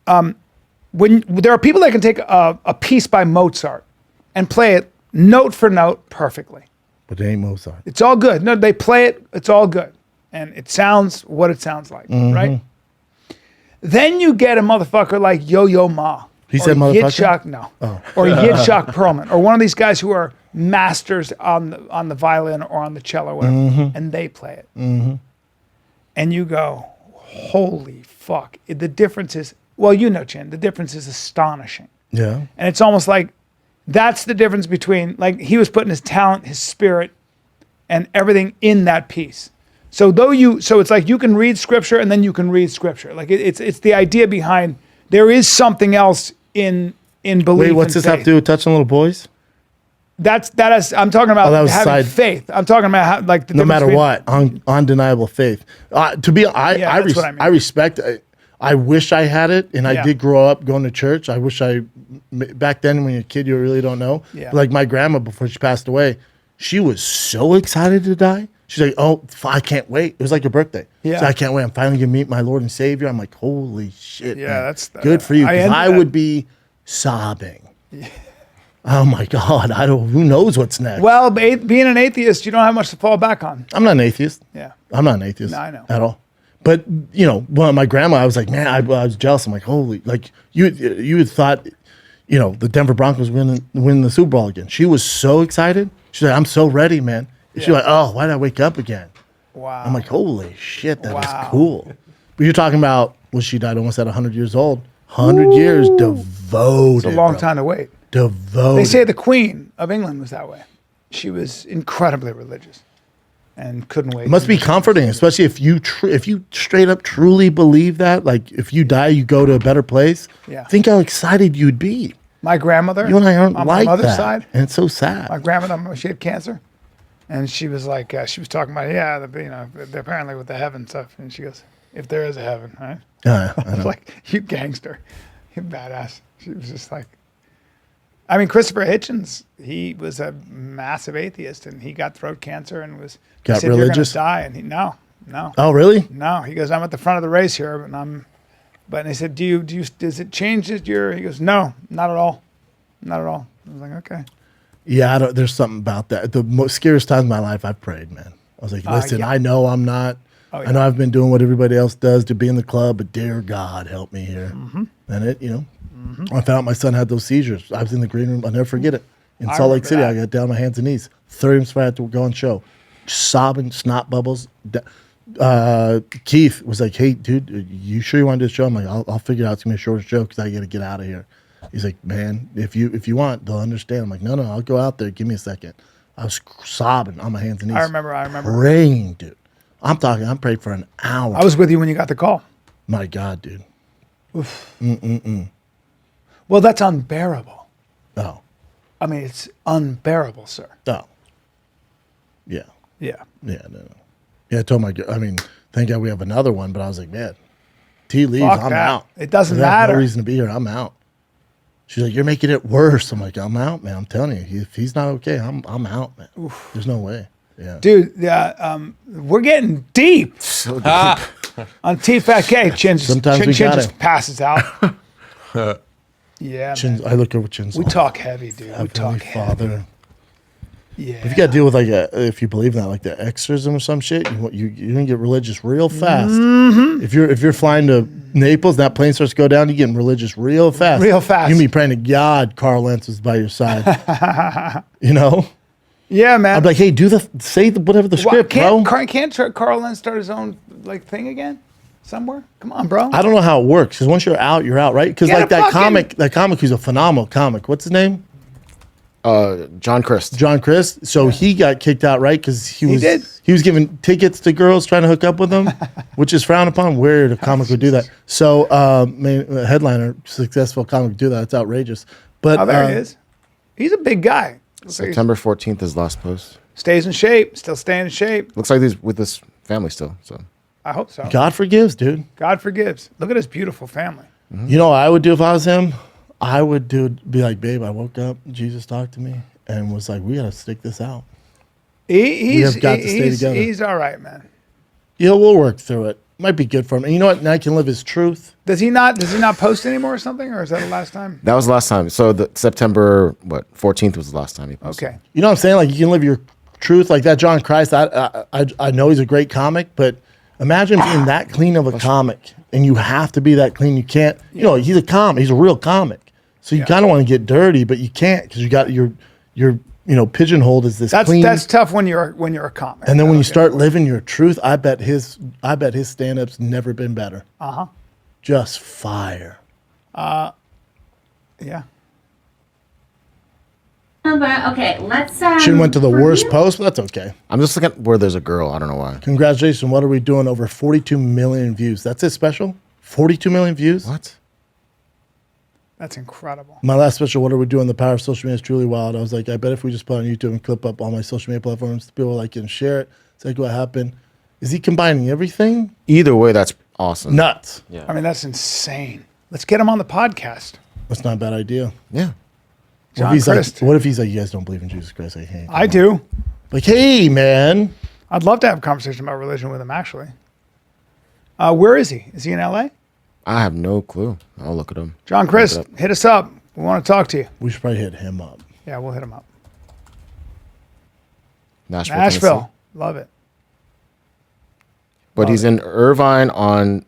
when there are people that can take a piece by Mozart and play it note for note perfectly. But they ain't Mozart. It's all good. No, they play it. It's all good. And it sounds what it sounds like, right? Then you get a motherfucker like Yo-Yo Ma. He said motherfucker? Yitzhak, no. Oh. Or Yitzhak Perlman. Or one of these guys who are masters on the violin or on the cello, or whatever, and they play it. And you go, holy fuck. The difference is, well, Chin, the difference is astonishing. Yeah. And it's almost like, that's the difference between, like, he was putting his talent, his spirit, and everything in that piece. So it's like you can read scripture and then you can read scripture. Like it's the idea behind there is something else in belief. Wait, what's this have to do with touching little boys? I'm talking about having faith. I'm talking about how, like, the no matter what, undeniable faith. I respect. I wish I had it, and I did grow up going to church. I wish back then when you're a kid, you really don't know. Yeah. Like my grandma, before she passed away, she was so excited to die. She's like, oh, I can't wait. It was like her birthday. Yeah. So I can't wait. I'm finally going to meet my Lord and Savior. I'm like, holy shit. Yeah, man. that's good for you. I would be sobbing. Yeah. Oh my God. Who knows what's next? Well, being an atheist, you don't have much to fall back on. I'm not an atheist. Yeah. I'm not an atheist. No, I know. At all. But, well, my grandma, I was like, man, I was jealous. I'm like, holy, like you had thought, the Denver Broncos win the Super Bowl again. She was so excited. She's like, I'm so ready, man. Yeah. She's like, oh, why did I wake up again? Wow. I'm like, holy shit, that was cool. But you're talking about, she died almost at 100 years old. 100 years devoted. It's a long time to wait. Devoted. They say the Queen of England was that way. She was incredibly religious and couldn't wait. It must be comforting, especially if you if you straight up truly believe that. Like if you die, you go to a better place. Yeah. Think how excited you'd be. My grandmother, You and I aren't on like my mother's that, side, and it's so sad. my grandmother, she had cancer, and she was like, she was talking about, apparently with the heaven stuff, and she goes, if there is a heaven, right? I I was know. like, you gangster, you badass. She was just like, I mean, Christopher Hitchens, he was a massive atheist, and he got throat cancer and was Got he said, "You're religious? gonna die," and he no, Oh, really? no. He goes, I'm at the front of the race here, but they said, does it change this year? He goes, no, not at all, not at all. I was like, okay. Yeah, there's something about that. The most scariest time of my life, I've prayed, man. I was like, listen, yeah. I know I'm not. Oh, I know I've been doing what everybody else does to be in the club, but dear God, help me here. Mm-hmm. And I found out my son had those seizures. I was in the green room. I'll never forget it. In I Salt Lake remember City, that. I got down on my hands and knees. 30 minutes before I had to go on show. Sobbing, snot bubbles. Keith was like, hey, dude, you sure you want to do this show? I'm like, I'll figure it out. It's going to be a short show because I got to get out of here. He's like, man, if you want, they'll understand. I'm like, no, I'll go out there. Give me a second. I was sobbing on my hands and knees. I remember. Praying, dude. I'm prayed for an hour. I was with you when you got the call. My God, dude. Well, that's unbearable. Oh. I mean, it's unbearable, sir. Oh. Yeah. Yeah. Yeah, no. Yeah, I told my girl, I mean, thank God we have another one, but I was like, man, T leaves, Fuck I'm that. out. It doesn't I have matter. no reason to be here. I'm out. She's like, you're making it worse. I'm like, I'm out, man. I'm telling you, if he's not okay, I'm out, man. There's no way. Yeah. Dude, we're getting deep So deep. on T-Fat-K. Chin Sometimes we Chin gotta. just passes out. Yeah, Chin's, man. I look over Chin's. We talk heavy, dude. We Heavenly talk heavy. Father. Yeah. If you got to deal with if you believe in that, like the exorcism or some shit, you're gonna get religious real fast. Mm-hmm. If you're flying to Naples, that plane starts to go down, you're getting religious real fast. Real fast. You can be praying to God, Carl Lentz is by your side. You know, Yeah, man. I'd be like, hey, whatever the script, bro. Can't Carl Lentz start his own thing again somewhere? Come on, bro. I don't know how it works because once you're out, right? Because Get like a fucking- that comic who's a phenomenal comic. What's his name? John Christ. John Christ. So he got kicked out, right? Because he was giving tickets to girls trying to hook up with them, which is frowned upon. Weird, a comic would do that. So, a headliner, successful comic would do that. It's outrageous. But Oh, there he is. He's a big guy. Looks like he September 14th is last post. stays in shape. Still staying in shape. Looks like he's with his family still. So I hope so. God forgives, dude. God forgives. Look at his beautiful family. You know what I would do if I was him? I would be like, babe, I woke up, Jesus talked to me, and was like, we got to stick this out. He's have got to stay together. He's all right, man. We'll work through it. Might be good for him. And you know what? Now he can live his truth. Does he not post anymore or something, or is that the last time? that was the last time. So the September 14th was the last time he posted. Okay. You know what I'm saying? Like you can live your truth like that. John Christ, I know he's a great comic, but imagine being that clean of a comic, and you have to be that clean. You can't. You know, he's a comic. He's a real comic. So you kind of want to get dirty, but you can't because you got your pigeonholed as this clean. That's tough when you're a comic. And then when you start living your truth, I bet his stand-up's never been better. Just fire. Yeah. Okay, let's. Chin went to the worst post, but that's okay. I'm just looking at where there's a girl. I don't know why. Congratulations. What are we doing? Over 42 million views. That's it special? 42 million views? What? That's incredible. My last special, what are we doing? The power of social media is truly wild. I was like, I bet if we just put on YouTube and clip up all my social media platforms, people like it and share it. It's like what happened. Is he combining everything? Either way, that's awesome. Nuts. Yeah. I mean, that's insane. Let's get him on the podcast. That's not a bad idea. Yeah. John Christ. What if he's like, you guys don't believe in Jesus Christ? Like, hey, I do. Like, hey, man. I'd love to have a conversation about religion with him, actually. Where is he? Is he in LA? I have no clue. I'll look at him. John Christ, hit us up. We want to talk to you. We should probably hit him up. Yeah, we'll hit him up. Nashville. Nashville. Tennessee. Love it. But he's in Irvine on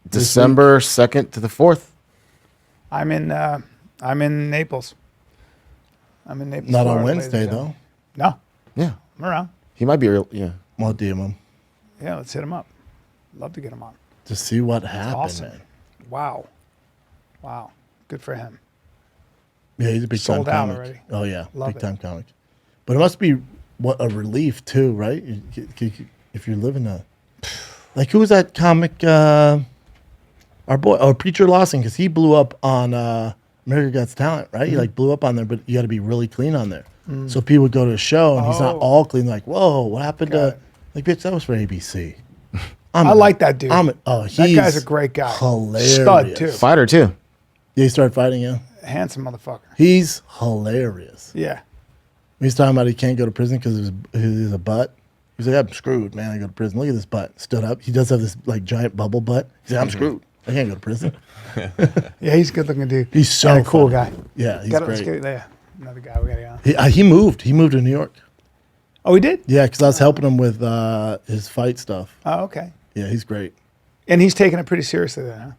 December 2nd to the 4th. I'm in Naples. I'm in Naples. Not on Florida, Wednesday, ladies and though. gentlemen. No, Yeah. I'm around. He might be early. Yeah. I'll DM him Yeah, let's hit him up. Love to get him on. to see what happened, Awesome. man. Wow. Wow. Good for him. Yeah, he's a big time Sold out comic. already. Oh yeah, Love big time comic. But it must be what a relief too, right? If you're living a like, who was that comic? Our boy, Preacher Lawson, because he blew up on America Got Talent, right? He like blew up on there, but you got to be really clean on there. So people would go to a show and he's not all clean. Like, whoa, what happened to? Like, bitch, that was for ABC. I like that dude. He's that guy's a great guy. Hilarious. Stud, too. Fighter too. Yeah, he started fighting, yeah. Handsome motherfucker. He's hilarious. Yeah. He's talking about he can't go to prison because he's a butt. He's like, I'm screwed, man. I go to prison. Look at this butt. Stood up. He does have this like giant bubble butt. He's like, I'm screwed. I can't go to prison. Yeah, he's a good looking dude. He's so and a cool funny. guy. Yeah, he's Let's great. get there. Another guy we got to go. He moved. He moved to New York. Oh, he did? Yeah, because I was helping him with his fight stuff. Oh, okay. Yeah, he's great. And he's taking it pretty seriously then, huh?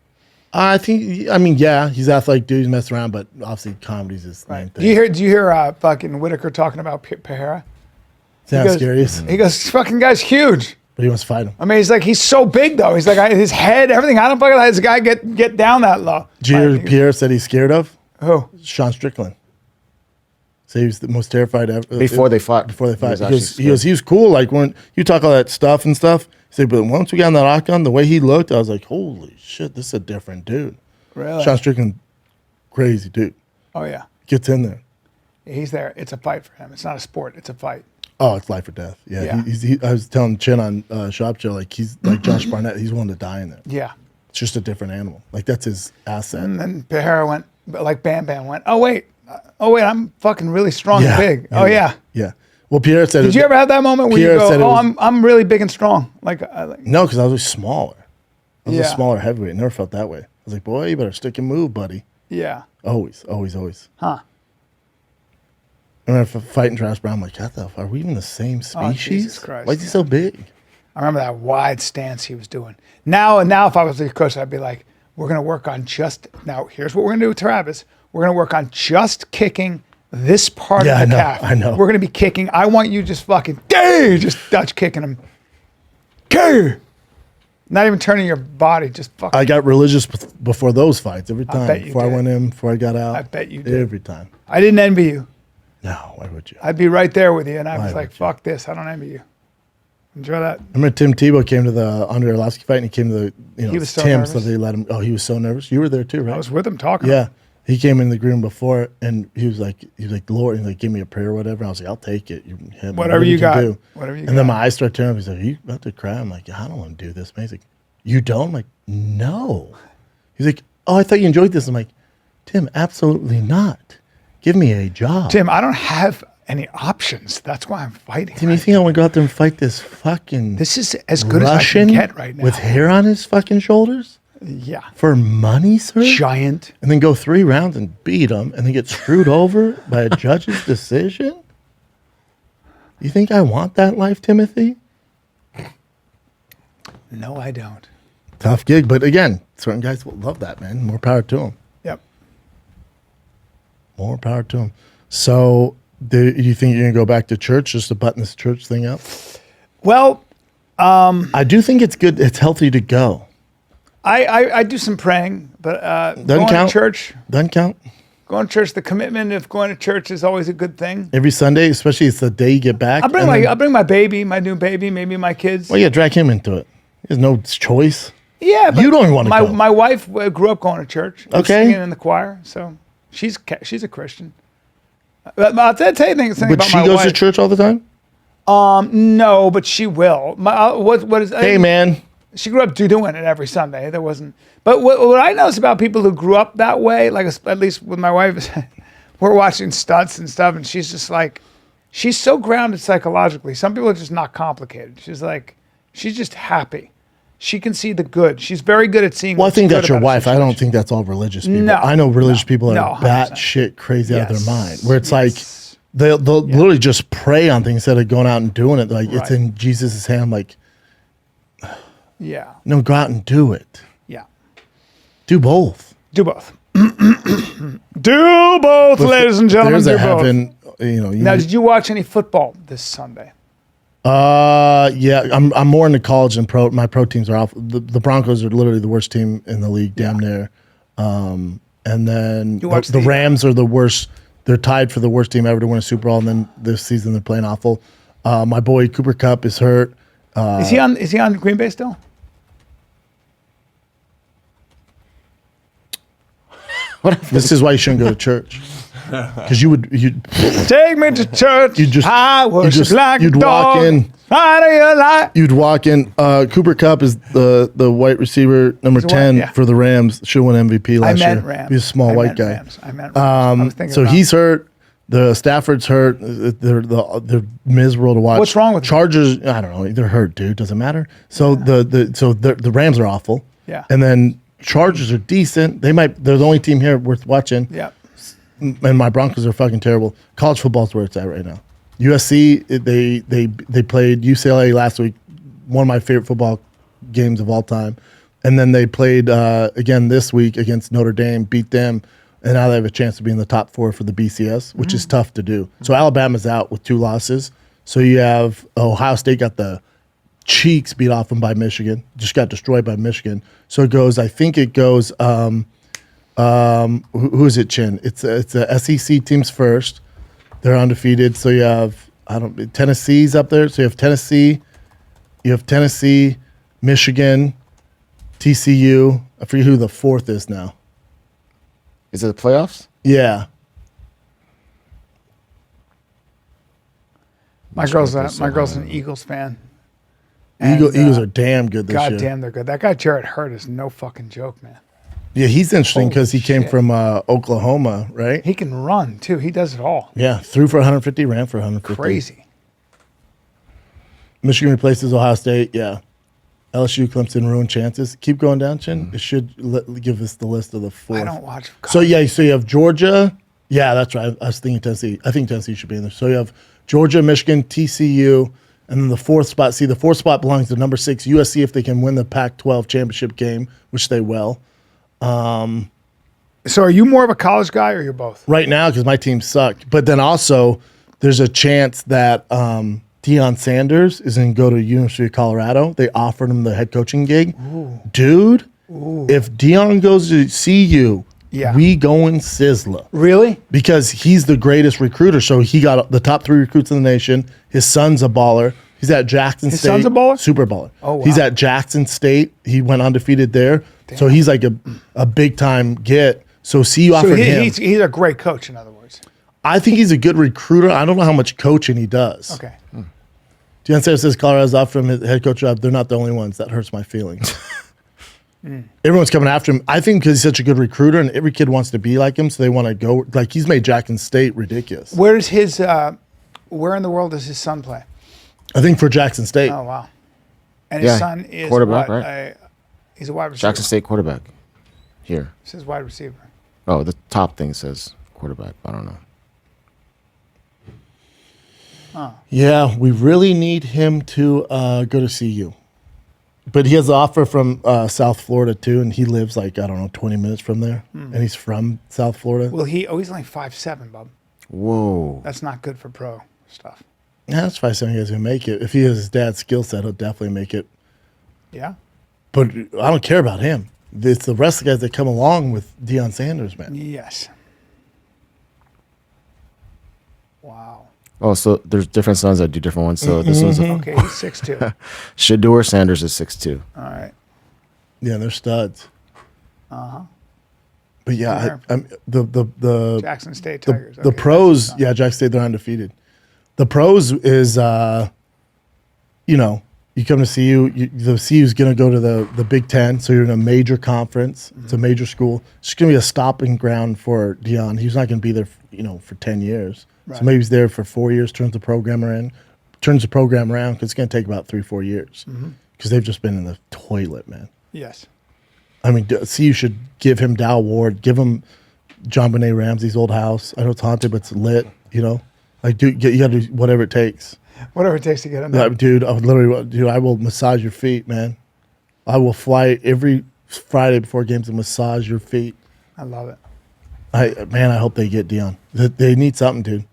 I think. I mean, yeah, he's athletic dude. He's messing around, but obviously, comedy's his main thing. Do you hear fucking Whitaker talking about Pereira? See how scary he is? He goes, this fucking guy's huge. But he wants to fight him. I mean, he's so big though. He's like his head, everything. I don't fucking let this guy get down that low. Did you hear Pierre said he's scared of? Who? Sean Strickland. So he was the most terrified ever. Before they fought. Before they fought. was He was cool. Like when you talk all that stuff and stuff, he said, but once we got in that octagon, the way he looked, I was like, holy shit, this is a different dude. Really? Sean Strickland, crazy dude. Oh yeah. Gets in there. He's there. It's a fight for him. It's not a sport. It's a fight. Oh, it's life or death. Yeah. Yeah. I was telling Chin on Schaub show, like he's like Josh Barnett. He's willing to die in there. Yeah. It's just a different animal. Like that's his asset. And then Pereira went, like Bam Bam went, oh wait, I'm fucking really strong and big. Yeah. Oh yeah. Yeah. Well, Pierre said. Did you ever have that moment where Pierre you go, said I'm really big and strong? Like no, because I was smaller. I was a Yeah. smaller heavyweight. Never felt that way. I was like, boy, you better stick and move, buddy. yeah. Always, always, always. Huh. I remember fighting Travis Brown. I'm like, what the fuck? Are we even the same species? Jesus Christ, Why is he so big? I remember that wide stance he was doing. Now if I was the coach, I'd be like, we're going to work on here's what we're going to do with Travis. We're going to work on just kicking this part of the calf. I know. We're going to be kicking. I want you just fucking, just Dutch kicking him. Gay! Not even turning your body, just fucking. I got religious before those fights every time. bet you Before I did. went in, before I got out. I bet you did. Every time. I didn't envy you. No, why would you? I'd be right there with you. And I was Why like, would you? fuck this. I don't envy you. Enjoy that. Remember Tim Tebow came to the Andre Arlovsky fight and he came to the, He was so Tim, so nervous. they let him. Oh, he was so nervous. You were there too, right? I was with him talking. Yeah. He came in the room before and he was like, Lord, and like, give me a prayer or whatever. I was like, I'll take it. Whatever you got. do. Whatever you And then got. my eyes started turning up. He's like, are you about to cry? I'm like, I don't want to do this, man. He's like, you don't? I'm like, no. He's like, oh, I thought you enjoyed this. I'm like, Tim, absolutely not. Give me a job. Tim, I don't have any options. That's why I'm fighting. Tim, you think I want to go out there and fight this fucking This is as good Russian as I can get right now. with hair on his fucking shoulders Yeah. for money, sir? Giant. And then go 3 rounds and beat him and then get screwed over by a judge's decision? You think I want that life, Timothy? No, I don't. Tough gig, but again, certain guys will love that, man. More power to them. Yep. More power to them. So, do you think you're gonna go back to church just to button this church thing up? Well, I do think it's good. It's healthy to go. I do some praying, but going count. to church, Doesn't count. going to church, the commitment of going to church is always a good thing. Every Sunday, especially it's the day you get back. I'll bring my baby, my new baby, maybe my kids. Well, yeah, drag him into it. He has no choice. Yeah, but You don't even wanna go. My wife grew up going to church. and Okay. singing in the choir, so she's a Christian. But I'll tell you something But about she my goes wife. to church all the time? No, but she will. What is? Hey, man. She grew up doing it every Sunday. There wasn't. But what I notice about people who grew up that way, like at least with my wife, is we're watching stunts and stuff, and she's just like, she's so grounded psychologically. Some people are just not complicated. She's just happy. She can see the good. She's very good at seeing. Well, I what's think good that's your about a wife. I don't situation. think that's all religious people. No, I know religious no, people are no, 100%. batshit crazy out of Yes, their mind, where it's like yes. they'll literally just pray on things instead of going out and doing it. Like it's Right. in Jesus' hand. Like, Yeah, no, go out and do it. yeah. Do both. Do both. Do both, ladies and gentlemen. There's Do a both. heaven. Now, did you watch any football this Sunday? Yeah, I'm more into college and pro. My pro teams are off. The Broncos are literally the worst team in the league, damn near. and then watched the the- Rams are the worst. They're tied for the worst team ever to win a Super Bowl, and then this season they're playing awful. My boy Cooper Kupp is hurt. Is he on Green Bay still? This is why you shouldn't go to church, because you Take me to church. I worship like you'd a walk dog. in. Out of your life. You'd walk in. Cooper Kupp is the white receiver number 10 yeah. for the Rams. Should win MVP last year. I meant Rams. He's a small I white meant guy. Rams. I meant Rams. I was thinking So about- he's hurt. The Stafford's hurt. They're miserable to watch. What's wrong with them? Chargers? I don't know. They're hurt, dude. Doesn't matter. So the Rams are awful. Yeah. And then Chargers are decent. They're the only team here worth watching. Yeah. And my Broncos are fucking terrible. College football's where it's at right now. USC, they played UCLA last week, one of my favorite football games of all time. And then they played again this week against Notre Dame, beat them, and now they have a chance to be in the top 4 for the BCS, which is tough to do. So Alabama's out with 2 losses. So you have Ohio State got the cheeks beat off them by Michigan, just got destroyed by Michigan. So who is it, Chin? It's the SEC teams first. They're undefeated. So you have Tennessee's up there. So you have Tennessee, Michigan, TCU. I forget who the 4th is now. Is it the playoffs? Yeah. My girl's an Eagles fan. Eagles are damn good this year. God damn, they're good. That guy Jarrett Hurd is no fucking joke, man. Yeah, he's interesting because he Holy came shit. from Oklahoma, right? He can run too. He does it all. Yeah, threw for 150, ran for 150. Crazy. Michigan replaces Ohio State. Yeah. LSU, Clemson ruined chances. Keep going down, Chin. It should give us the list of the 4. I don't watch. So you have Georgia. Yeah, that's right. I was thinking Tennessee. I think Tennessee should be in there. So you have Georgia, Michigan, TCU, and then the 4th spot. See, the 4th spot belongs to number 6 USC if they can win the Pac-12 championship game, which they will. So are you more of a college guy or you're both? Right now, because my team sucked. But then also, there's a chance that Deion Sanders is going to go to University of Colorado. They offered him the head coaching gig. Ooh. Dude, if Deion goes to CU, we going Sizzler. Really? Because he's the greatest recruiter. So he got the top 3 recruits in the nation. His son's a baller. He's at Jackson State. His son's a baller? Super baller. Oh, wow. He's at Jackson State. He went undefeated there. Damn. So he's like a big time get. So CU offered him. He's a great coach, in other words. I think he's a good recruiter. I don't know how much coaching he does. Okay. Deion Sanders says Colorado's offered him his head coach job. They're not the only ones. That hurts my feelings. Everyone's coming after him. I think because he's such a good recruiter and every kid wants to be like him, so they want to go. Like, he's made Jackson State ridiculous. Where in the world does his son play? I think for Jackson State. Oh, wow. And his son is quarterback, what? right? He's a wide receiver. Jackson State quarterback. Here. It says wide receiver. Oh, the top thing says quarterback. I don't know. Yeah, we really need him to go to CU. But he has an offer from South Florida, too, and he lives 20 minutes from there. And he's from South Florida. Well, he's only 5'7", bub. Whoa. That's not good for pro stuff. Yeah, that's 5'7", he guys gonna make it. If he has his dad's skill set, he'll definitely make it. Yeah. But I don't care about him. It's the rest of the guys that come along with Deion Sanders, man. Yes. Wow. Oh, so there's different sons that do different ones. So this one's Okay, he's 6'2". Shador Sanders is 6'2". All right. Yeah, they're studs. But yeah, Sure. the Jackson State Tigers. the Okay, pros, that's- yeah, Jack State, they're undefeated. The pros is, you come to CU, the CU's going to go to the Big Ten, so you're in a major conference. It's a major school. It's going to be a stopping ground for Deion. He's not going to be there, for 10 years. Right. So maybe he's there for 4 years, turns the program around, because it's going to take about 3-4 years. Because they've just been in the toilet, man. Yes. I mean, CU should give him Dow Ward, give him John Benet Ramsey's old house. I know it's haunted, but it's lit, Like, dude, you got to do whatever it takes. Whatever it takes to get him there. Dude, I will massage your feet, man. I will fly every Friday before games and massage your feet. I love it. I hope they get Deion. They need something, dude.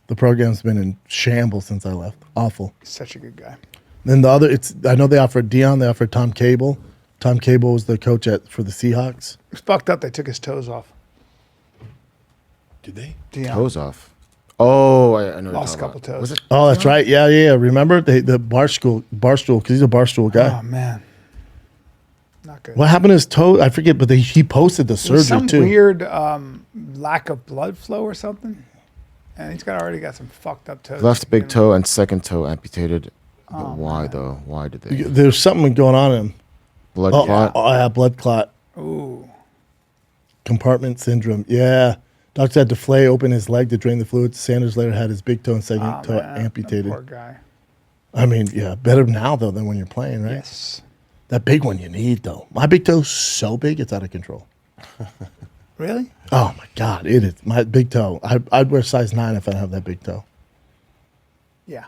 The program's been in shambles since I left. Awful. He's such a good guy. Then I know they offered Deion. They offered Tom Cable. Tom Cable was the coach for the Seahawks. It's fucked up they took his toes off. Did they? Yeah. Toes off. Oh, I know. Lost a couple toes. Was it? Oh, that's right. Yeah. Remember the barstool because he's a barstool guy. Oh man, not good. What happened to his toe? I forget, but he posted the There's surgery some too. weird lack of blood flow or something, and he's already got some fucked up toes. Left big toe and second toe amputated. But why though? Why did they? There's something going on in him. Blood Oh, clot. oh, yeah, blood clot. Ooh. Compartment syndrome. Yeah. Doctors had to flay open his leg to drain the fluids. Sanders later had his big toe and second toe Man, amputated. Poor guy. I mean, yeah, better now though than when you're playing, right? Yes. That big one you need though. My big toe's so big it's out of control. Really? Oh my God, it is my big toe. I'd wear size 9 if I didn't have that big toe. Yeah.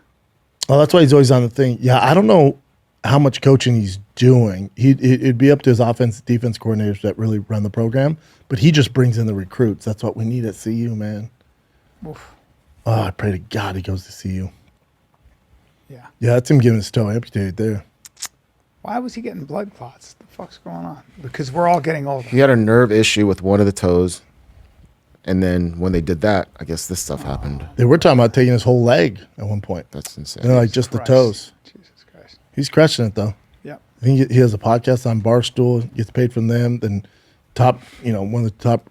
Oh, that's why he's always on the thing. Yeah, I don't know how much coaching he's doing. It'd be up to his offense, defense coordinators that really run the program. But he just brings in the recruits. That's what we need at CU, man. Oof. Oh, I pray to God he goes to CU. Yeah. Yeah, that's him getting his toe amputated there. Why was he getting blood clots? The fuck's going on? Because we're all getting older. He had a nerve issue with one of the toes, and then when they did that, I guess this stuff happened. They were talking about taking his whole leg at one point. That's insane. And like just Christ. the toes. Jesus Christ. He's crushing it though. Yep. I think he has a podcast on Barstool, gets paid from them, then top, one of the top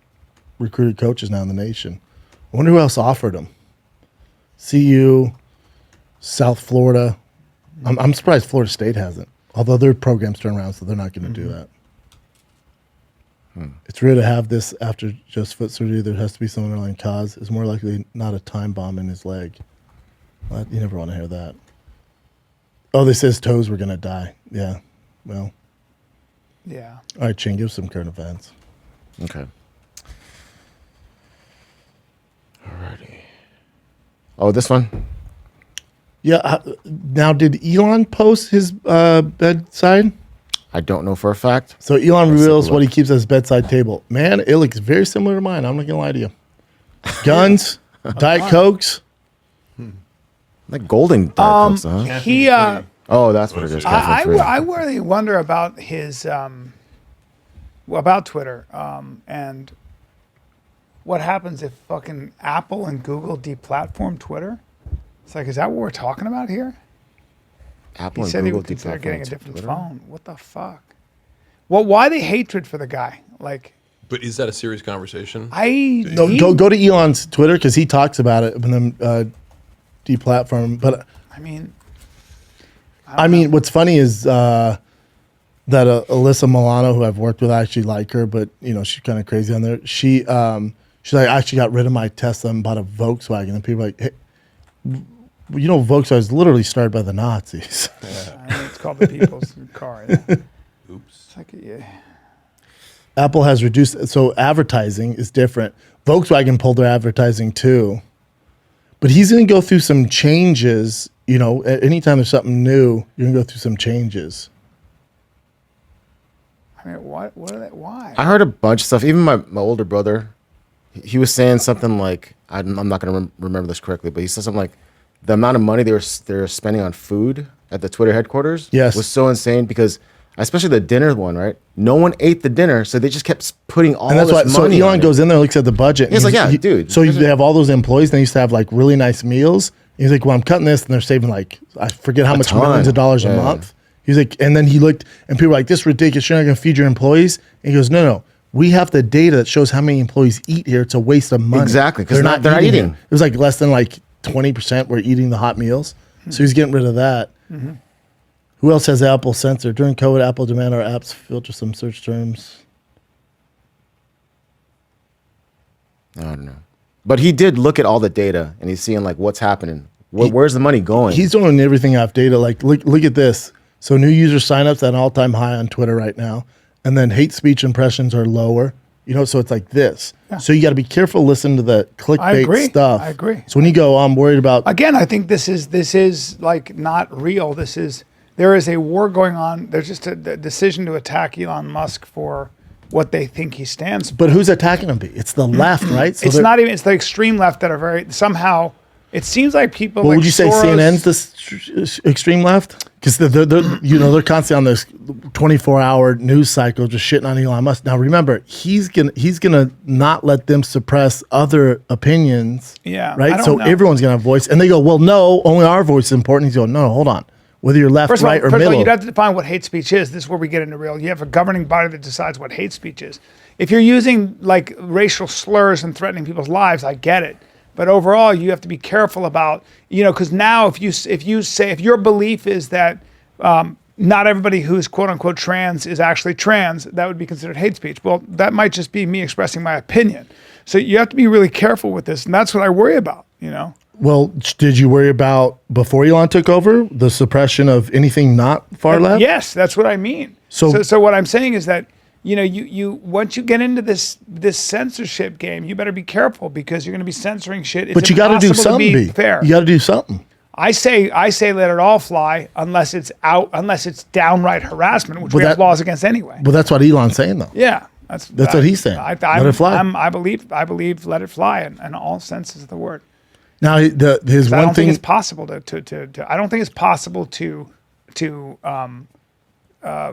recruited coaches now in the nation. I wonder who else offered him. CU, South Florida. I'm surprised Florida State hasn't. Although their programs turn around, so they're not going to do that. It's rare to have this after just foot surgery. There has to be some underlying cause. It's more likely not a time bomb in his leg. Well, you never want to hear that. Oh, they say his toes were going to die. Yeah. Well, Yeah. all right, Chin, give some current events. Okay. Alrighty. Oh, this one? Yeah. Now, did Elon post his bedside? I don't know for a fact. So Elon Let's reveals take a what he look. keeps at his bedside table. Man, it looks very similar to mine. I'm not going to lie to you. Guns, Diet Cokes. Like golden Diet Cokes, huh? He Oh, that's what it is. I caffeine-free. really wonder about his about Twitter and what happens if fucking Apple and Google deplatform Twitter. It's like, is that what we're talking about here? Apple He and said he Google would consider getting a deplatformed different Twitter? phone. What the fuck? Well, why the hatred for the guy? Like, But is that a serious conversation? No, go to Elon's Twitter because he talks about it and then deplatform. But I mean, I mean, what's funny is that Alyssa Milano, who I've worked with, I actually like her, but she's kind of crazy on there. She's like, I actually got rid of my Tesla and bought a Volkswagen, and people are like, hey, Volkswagen was literally started by the Nazis. I mean, it's called the people's car. Yeah. Oops. It's like, yeah. Apple has reduced, so advertising is different. Volkswagen pulled their advertising too, but he's going to go through some changes. Anytime there's something new, you're going to go through some changes. I mean, what are they? Why? I heard a bunch of stuff. Even my older brother, he was saying something like, I'm not going to remember this correctly, but he said something like the amount of money they were spending on food at the Twitter headquarters was so insane because, especially the dinner one, right? No one ate the dinner, so they just kept putting all And that's this why. money. So Elon on it. goes in there, looks at the budget. and He's like, yeah, dude. So they have all those employees. They used to have like really nice meals. He's like, well, I'm cutting this, and they're saving like I forget how much ton. millions of dollars a Yeah. month. He's like, and then he looked, and people were like, this is ridiculous. You're not going to feed your employees. And he goes, no. We have the data that shows how many employees eat here. It's a waste of money. Exactly, 'cause they're not here. eating. It was like less than like 20% were eating the hot meals. So he's getting rid of that. Mm-hmm. Who else has Apple Sensor? During COVID, Apple demanded our apps filter some search terms. I don't know. But he did look at all the data, and he's seeing like what's happening. Where's the money going? He's doing everything off data. Like, look at this. So new user signups at an all-time high on Twitter right now. And then hate speech impressions are lower. So it's like this. Yeah. So you got to be careful listening to the clickbait stuff. I agree. So when you go, I'm worried about... Again, I think this is like not real. There is a war going on. There's just a decision to attack Elon Musk for what they think he stands for. But who's attacking him? It's the left, right? So It's not even. It's the extreme left that are very somehow It seems like people. What like would you say? Soros, CNN's the extreme left because they're constantly on this 24-hour news cycle, just shitting on Elon Musk. Now remember, he's gonna not let them suppress other opinions. Yeah, right. So everyone's gonna have a voice, and they go, "Well, no, only our voice is important." He's going, "No, hold on. Whether you're left, right, or middle." First of all, you'd have to define what hate speech is. This is where we get into real. You have a governing body that decides what hate speech is. If you're using like racial slurs and threatening people's lives, I get it. But overall, you have to be careful about, because now if your belief is that not everybody who's quote unquote trans is actually trans, that would be considered hate speech. Well, that might just be me expressing my opinion. So you have to be really careful with this, and that's what I worry about. Well, did you worry about before Elon took over the suppression of anything not far left? Yes, that's what I mean. So what I'm saying is that you once you get into this censorship game, you better be careful because you're going to be censoring shit. But you got to do something. To be fair. You got to do something. I say let it all fly unless it's downright harassment, which we have laws against anyway. Well, that's what Elon's saying though. Yeah, that's what he's saying. Let it fly. I believe let it fly in all senses of the word. Now his one thing. I don't think it's possible to I don't think it's possible to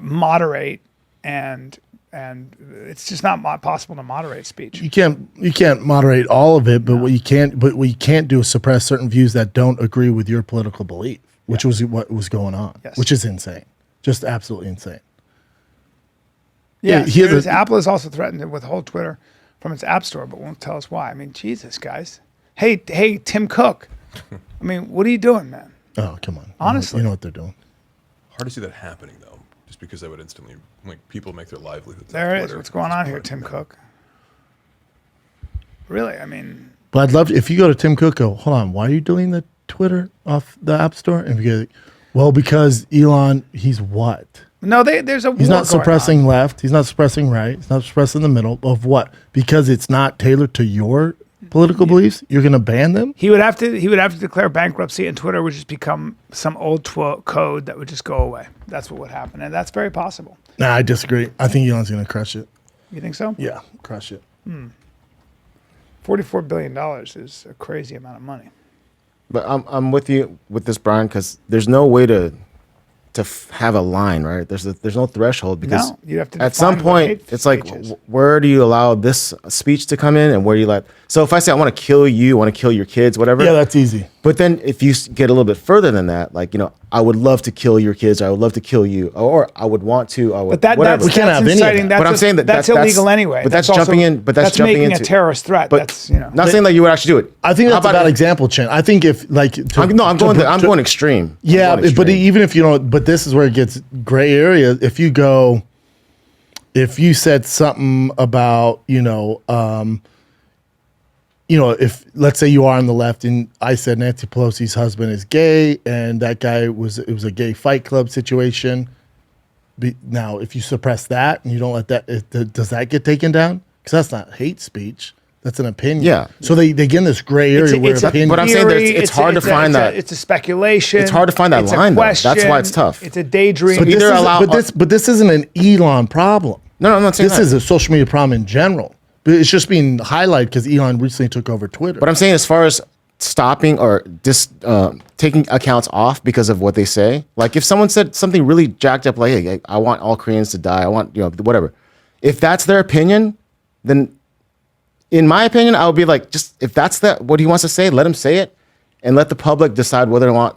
moderate and it's just not possible to moderate speech. You can't moderate all of it, but what you can't do is suppress certain views that don't agree with your political belief, which was what was going on, which is insane, just absolutely insane. Yeah, Apple has also threatened to withhold Twitter from its app store, but won't tell us why. I mean, Jesus, guys. Hey, Tim Cook. I mean, what are you doing, man? Oh, come on. Honestly, you know what they're doing. Hard to see that happening though, just because that would instantly people make their livelihoods. There it is. What's going on here, Tim Cook? Really, I mean. But I'd love if you go to Tim Cook. Go, hold on. Why are you deleting the Twitter off the App Store? And you go, well, because Elon, he's what? No, there's a. He's not suppressing left. He's not suppressing right. He's not suppressing the middle. Of what? Because it's not tailored to your political beliefs. You're going to ban them. He would have to declare bankruptcy, and Twitter would just become some old code that would just go away. That's what would happen, and that's very possible. Nah, I disagree. I think Elon's going to crush it. You think so? Yeah, crush it. $44 billion is a crazy amount of money. But I'm with you with this, Brian, because there's no way to have a line, right? There's no threshold because you have to at some point it's like where do you allow this speech to come in and where do you let? So if I say I want to kill you, I want to kill your kids, whatever. Yeah, that's easy. But then if you get a little bit further than that, like I would love to kill your kids, I would love to kill you, or I would want to. Whatever. We can't have any of that. But I'm saying that's illegal anyway. But that's jumping in. But that's jumping making into a terrorist threat. But that's not saying that you would actually do it. I think that's a bad example, Chen. I think if I'm going extreme. Yeah, but even if you don't, but this is where it gets gray area. If you said something about if let's say you are on the left and I said Nancy Pelosi's husband is gay and that guy it was a gay fight club situation. Now, if you suppress that and you don't let that, does that get taken down? Because that's not hate speech. That's an opinion. Yeah. So they get in this gray area where opinion. But I'm saying it's hard to find that. It's a speculation. It's hard to find that line, though. That's why it's tough. It's a daydream. But this isn't an Elon problem. No, I'm not saying this is a social media problem in general. But it's just being highlighted because Elon recently took over Twitter. But I'm saying as far as stopping or just taking accounts off because of what they say, like if someone said something really jacked up, like, hey, I want all Koreans to die, I want, whatever. If that's their opinion, then in my opinion, I would be like, just if that's what he wants to say, let him say it and let the public decide whether they want,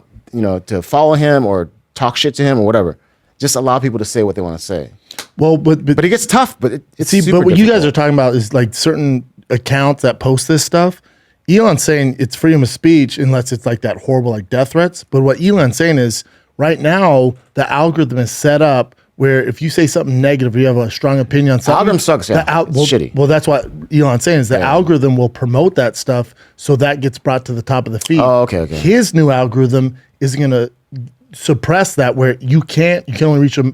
to follow him or talk shit to him or whatever. Just allow people to say what they want to say. Well, but it gets tough. But it's super but what you guys are talking about is like certain accounts that post this stuff. Elon's saying it's freedom of speech unless it's like that horrible like death threats. But what Elon's saying is right now the algorithm is set up where if you say something negative, you have a strong opinion on something. Algorithm sucks. Yeah, shitty. Well, that's what Elon's saying is the algorithm will promote that stuff, so that gets brought to the top of the feed. Oh, okay. His new algorithm is going to suppress that, where you can only reach a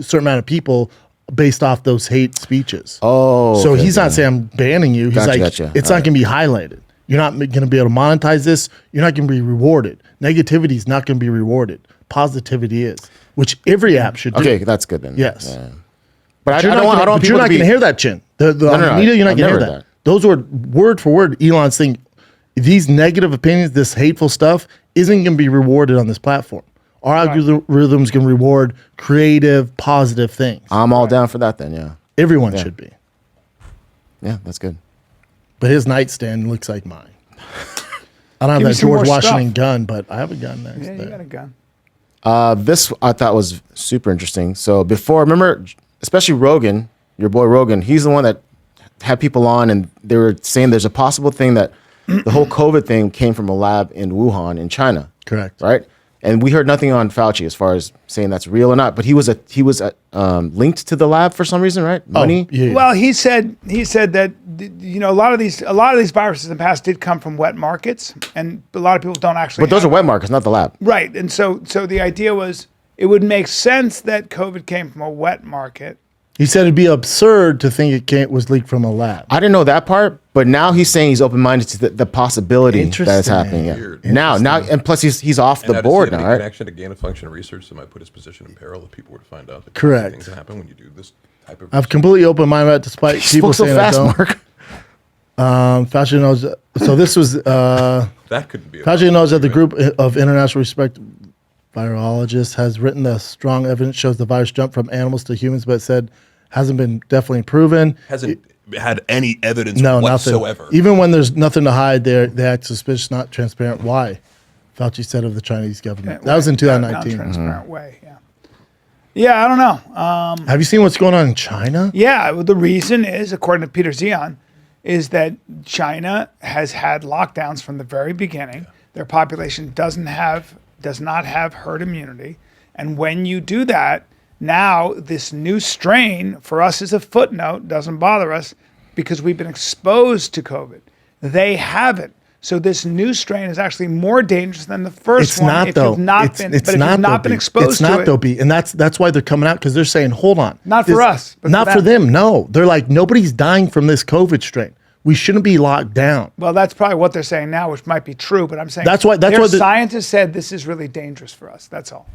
certain amount of people based off those hate speeches. Oh, so he's not saying I'm banning you. He's it's not going to be highlighted. You're not going to be able to monetize this. You're not going to be rewarded. Negativity is not going to be rewarded. Positivity is, which every app should do. Okay, that's good then. Yes. Yeah. But you're not going to hear that, Chin. The media, you're not going to hear that. Those were word for word Elon's thing. these negative opinions, this hateful stuff, isn't going to be rewarded on this platform. Our algorithm's going to reward creative, positive things. I'm all down for that then, yeah. Everyone should be. Yeah, that's good. But his nightstand looks like mine. I don't have Give me that some George more Washington stuff. gun, but I have a gun next Yeah, you there. got a gun. This I thought was super interesting. So before, remember, especially Rogan, your boy Rogan, he's the one that had people on and they were saying there's a possible thing that the whole COVID thing came from a lab in Wuhan in China. Correct. Right? And we heard nothing on Fauci as far as saying that's real or not. But he was linked to the lab for some reason, right? Money. Yeah. Well, he said that a lot of these viruses in the past did come from wet markets, and a lot of people don't actually. But those are wet markets, not the lab. Right, and so the idea was it would make sense that COVID came from a wet market. He said it'd be absurd to think it was leaked from a lab. I didn't know that part, but now he's saying he's open-minded to the possibility that it's happening. Yeah. Weird. Now, and plus he's off the And board now, now, right? right? Connection to gain-of-function research that might put his position in peril if people were to find out that Correct. things that happen when you do this type of. I've completely opened my mind despite people Spoke so saying fast, I don't. Mark. Fauci knows. So this was that couldn't be. Fauci knows that the group of international respect virologists has written the strong evidence shows the virus jumped from animals to humans, but said hasn't been definitely proven. Hasn't had any evidence No, whatsoever. nothing. Even when there's nothing to hide, they act suspicious, not transparent. Why? Fauci said of the Chinese government. That was in 2019. Non-transparent way, yeah. Yeah, I don't know. Have you seen what's going on in China? Yeah, well, the reason is, according to Peter Zion, is that China has had lockdowns from the very beginning. Their population does not have herd immunity, and when you do that, now this new strain for us is a footnote, doesn't bother us because we've been exposed to COVID. They haven't. So this new strain is actually more dangerous than the first It's one. not if though. You've not It's been, not but if you've not been though, B. exposed It's to not it, though, B. And that's why they're coming out because they're saying, hold on, Not for us, but not for for them. them. No, they're like nobody's dying from this COVID strain. We shouldn't be locked down. Well, that's probably what they're saying now, which might be true. But I'm saying That's why their the- scientists said this is really dangerous for us. That's all.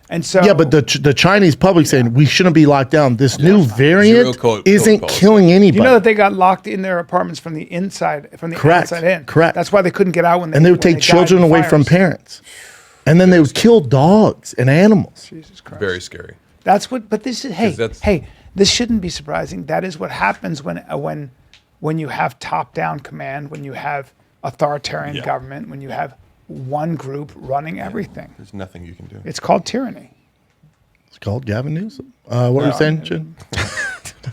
And so Yeah, but the Chinese public saying we shouldn't be locked down. This new variant isn't policy. killing anybody. you know that they got locked in their apartments from the inside, from the Correct. outside in. Correct. That's why they couldn't get out when and they would when take died children in away from fires. parents, and then they would kill dogs and animals. Jesus Christ. Very scary. That's what. But this is that's- hey. This shouldn't be surprising. That is what happens when you have top-down command, when you have authoritarian Yeah. government, when you have one group running everything. There's nothing you can do. It's called tyranny. It's called Gavin Newsom. What were you saying, Chin?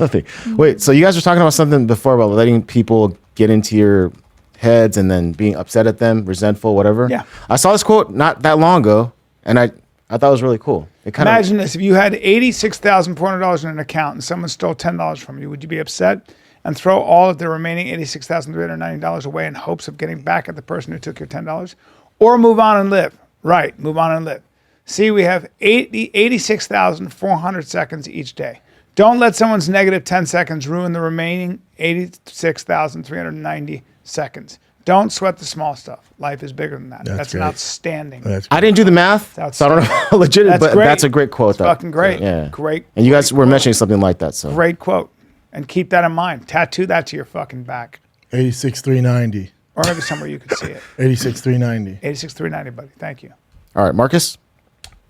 Nothing. Wait, so you guys were talking about something before about letting people get into your heads and then being upset at them, resentful, whatever. Yeah. I saw this quote not that long ago, and I thought it was really cool. It kind Imagine this: if you had $86,400 in an account and someone stole $10 from you, would you be upset and throw all of the remaining $86,390 away in hopes of getting back at the person who took your $10, or move on and live? Right, move on and live. See, we have 86,400 seconds each day. Don't let someone's negative 10 seconds ruin the remaining 86,390 seconds. Don't sweat the small stuff. Life is bigger than that. That's an great. outstanding. I didn't do the math, That's so I don't know how legit it is, but great. that's a great quote. It's though. fucking great. Yeah. Great. And you guys great were quote. mentioning something like that, so. Great quote. And keep that in mind. Tattoo that to your fucking back. 86,390. Or maybe somewhere you could see it. 86,390. 86,390, buddy. Thank you. All right, Marcus?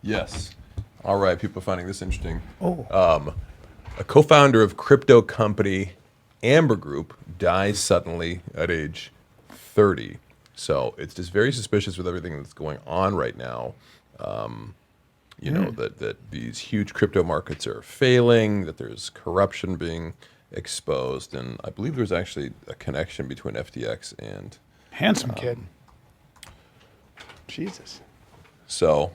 Yes. All right. People are finding this interesting. Oh. A co-founder of crypto company Amber Group dies suddenly at age 30. So it's just very suspicious with everything that's going on right now. You know, that these huge crypto markets are failing, that there's corruption being exposed. And I believe there's actually a connection between FTX and... Handsome kid. Jesus. So...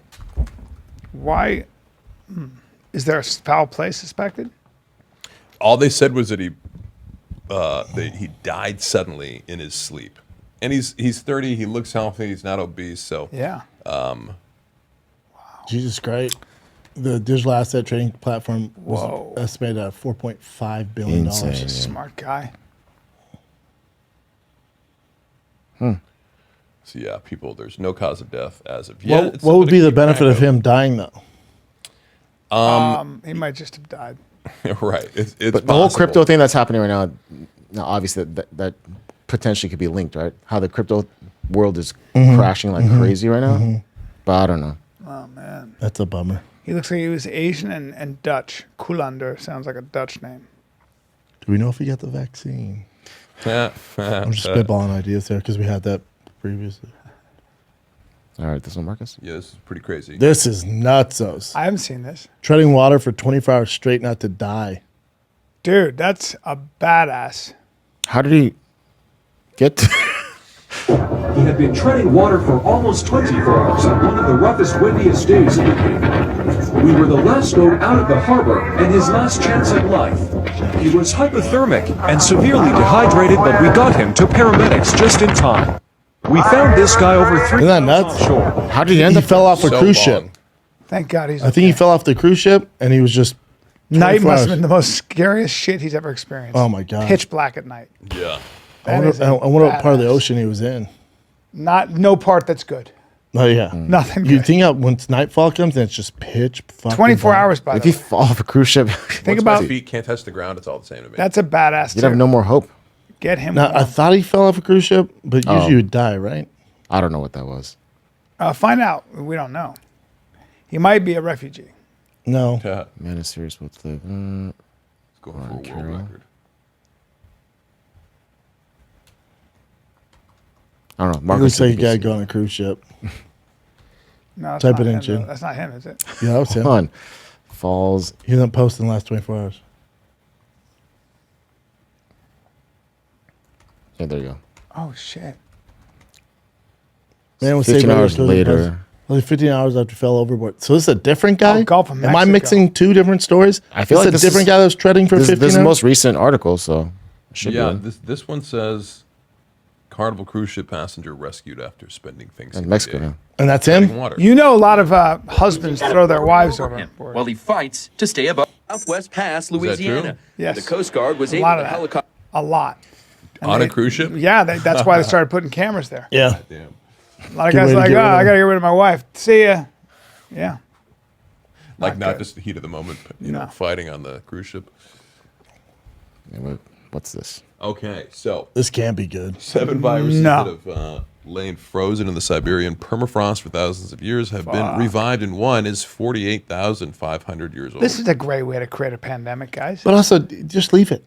Why? Is there a foul play suspected? all they said was that he died suddenly in his sleep. And he's 30, he looks healthy, he's not obese, so... Yeah. Jesus Christ. The digital asset trading platform was Whoa. estimated at $4.5 billion. Insane, yeah. Smart guy. So yeah, people, there's no cause of death as of yet. What would be the benefit of him dying, though? He might just have died. Right. It's But the whole crypto thing that's happening right now, obviously that potentially could be linked, right? How the crypto world is crashing like crazy right now. But I don't know. Oh man, That's a bummer. he looks like he was Asian and Dutch. Kulander sounds like a Dutch name. Do we know if he got the vaccine? I'm I'm just spitballing ideas there because we had that previously. All right, this one, Marcus. Yeah, this is pretty crazy. This is nutsos. I haven't seen this, Treading water for 24 hours straight not to die. dude. That's a badass. How did he get to He had been treading water for almost 24 hours on one of the roughest, windiest days in the game. We were the last boat out of the harbor and his last chance at life. He was hypothermic and severely dehydrated, but we got him to paramedics just in time. We found this guy over 3 Isn't that miles nuts? offshore. How did he end He up? fell off a So cruise long. ship. Thank God he's. I think he fell off the cruise ship and he was just. Night 24 must have hours. been the most scariest shit he's ever experienced. Oh, my God. Pitch black at night. Yeah. I wonder what part of the badass. ocean he was in. No part that's good. Oh, yeah. Nothing You good. think out when nightfall comes and it's just pitch fucking 24 dark. hours, by If the he way. fall off a cruise ship, Think Once about my feet can't touch the ground, it's all the same to me. that's a badass. you'd have too. no more hope. Get him. Now, I home. thought he fell off a cruise ship, but usually you would die, right? I don't know what that was. Find out. We don't know. He might be a refugee. No. Yeah. Man is serious with the. Going for a world Carol. record. I don't know. He Marcus looks like a said guy he could going on a cruise ship. No, that's Type not it in, him, Jim. though. That's not him, is it? Yeah, that was see. him. Hold on. Falls. He hasn't posted in the last 24 hours. Yeah, there you go. Oh shit. Man was 15 saved by hours the later. Only 15 hours after he fell overboard. So this is a different guy? Oh, Gulf of Am I Mexico. mixing two different stories? I feel this like is this a different is- guy that was treading for This 15 is the hours? most recent article, so it should Yeah, be. this one says Carnival cruise ship passenger rescued after spending Thanksgiving In Mexico Day now. And that's treading him? water. You know, a lot of husbands throw their wives overboard. While he fights to stay above Southwest Pass, that Louisiana. true? Yes. The Coast Guard was A able lot to of that. helicopter. A lot. On a cruise ship? Yeah, that's why they started putting cameras there. Yeah. Damn. A lot of Good guys way are to like, get oh, rid of I them." gotta get rid of my wife. See ya. Yeah. Like not good. just the heat of the moment, but, you No. know, fighting on the cruise ship. Yeah, what's this? Okay, so This can't be good. 7 viruses No. that have lain frozen in the Siberian permafrost for thousands of years have been revived, and one is 48,500 years old. This is a great way to create a pandemic, guys. But also, just leave it.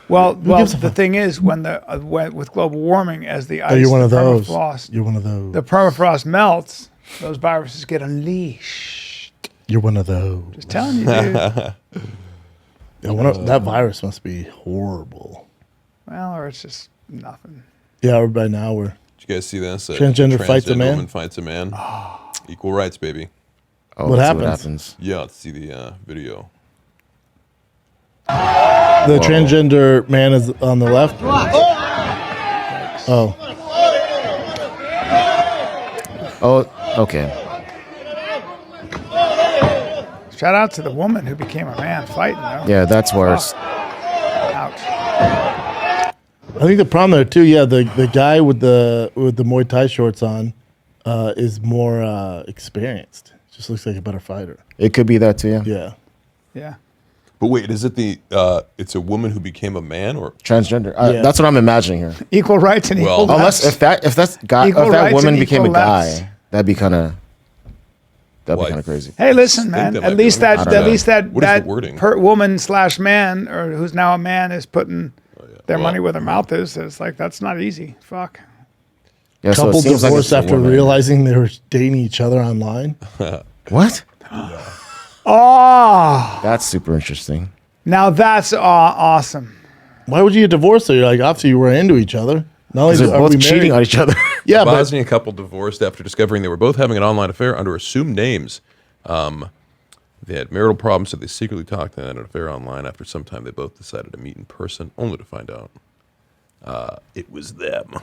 Well, gives a the fuck? thing is, with global warming, as the ice, Oh, you're one of the those. permafrost, You're one of those. the permafrost melts, those viruses get unleashed. You're one of those. Just telling you, dude. Yeah, that virus must be horrible. Well, or it's just nothing. Yeah, everybody now we're. Did you guys see this? Transgender fights a transgender man? woman fights a man. Equal rights, baby. Oh, What let's see happens? Yeah, let's see the video. The transgender man is on the left. Oh, Oh, okay. Shout out to the woman who became a man fighting, though. Yeah, that's worse. Ouch. I think the problem there too. Yeah, the guy with the Muay Thai shorts on is more experienced. Just looks like a better fighter. It could be that too. Yeah. Yeah. Yeah. But wait, is it it's a woman who became a man, or Transgender. Yeah. That's what I'm imagining here. Equal rights and Well, equal Unless lefts. if that Equal rights woman and became a equal lefts. guy, that'd be kind of Well, crazy. Hey, listen, think man. that might At be least what it that, is. at least that, What is the that wording? woman / man, or who's now a man, is putting their Well, money where their mouth is. It's like that's not easy. Fuck. Yeah, so it Couple seems like divorced it's a after woman. realizing they were dating each other online. What? Oh, That's super interesting. now that's awesome. Why would you get divorced? Though you're like, obviously you were into each other. Not only Because they're are we both cheating on married- each other. Yeah, but Bosnian couple divorced after discovering they were both having an online affair under assumed names. They had marital problems, so they secretly talked and had an affair online. After some time, they both decided to meet in person, only to find out it was them.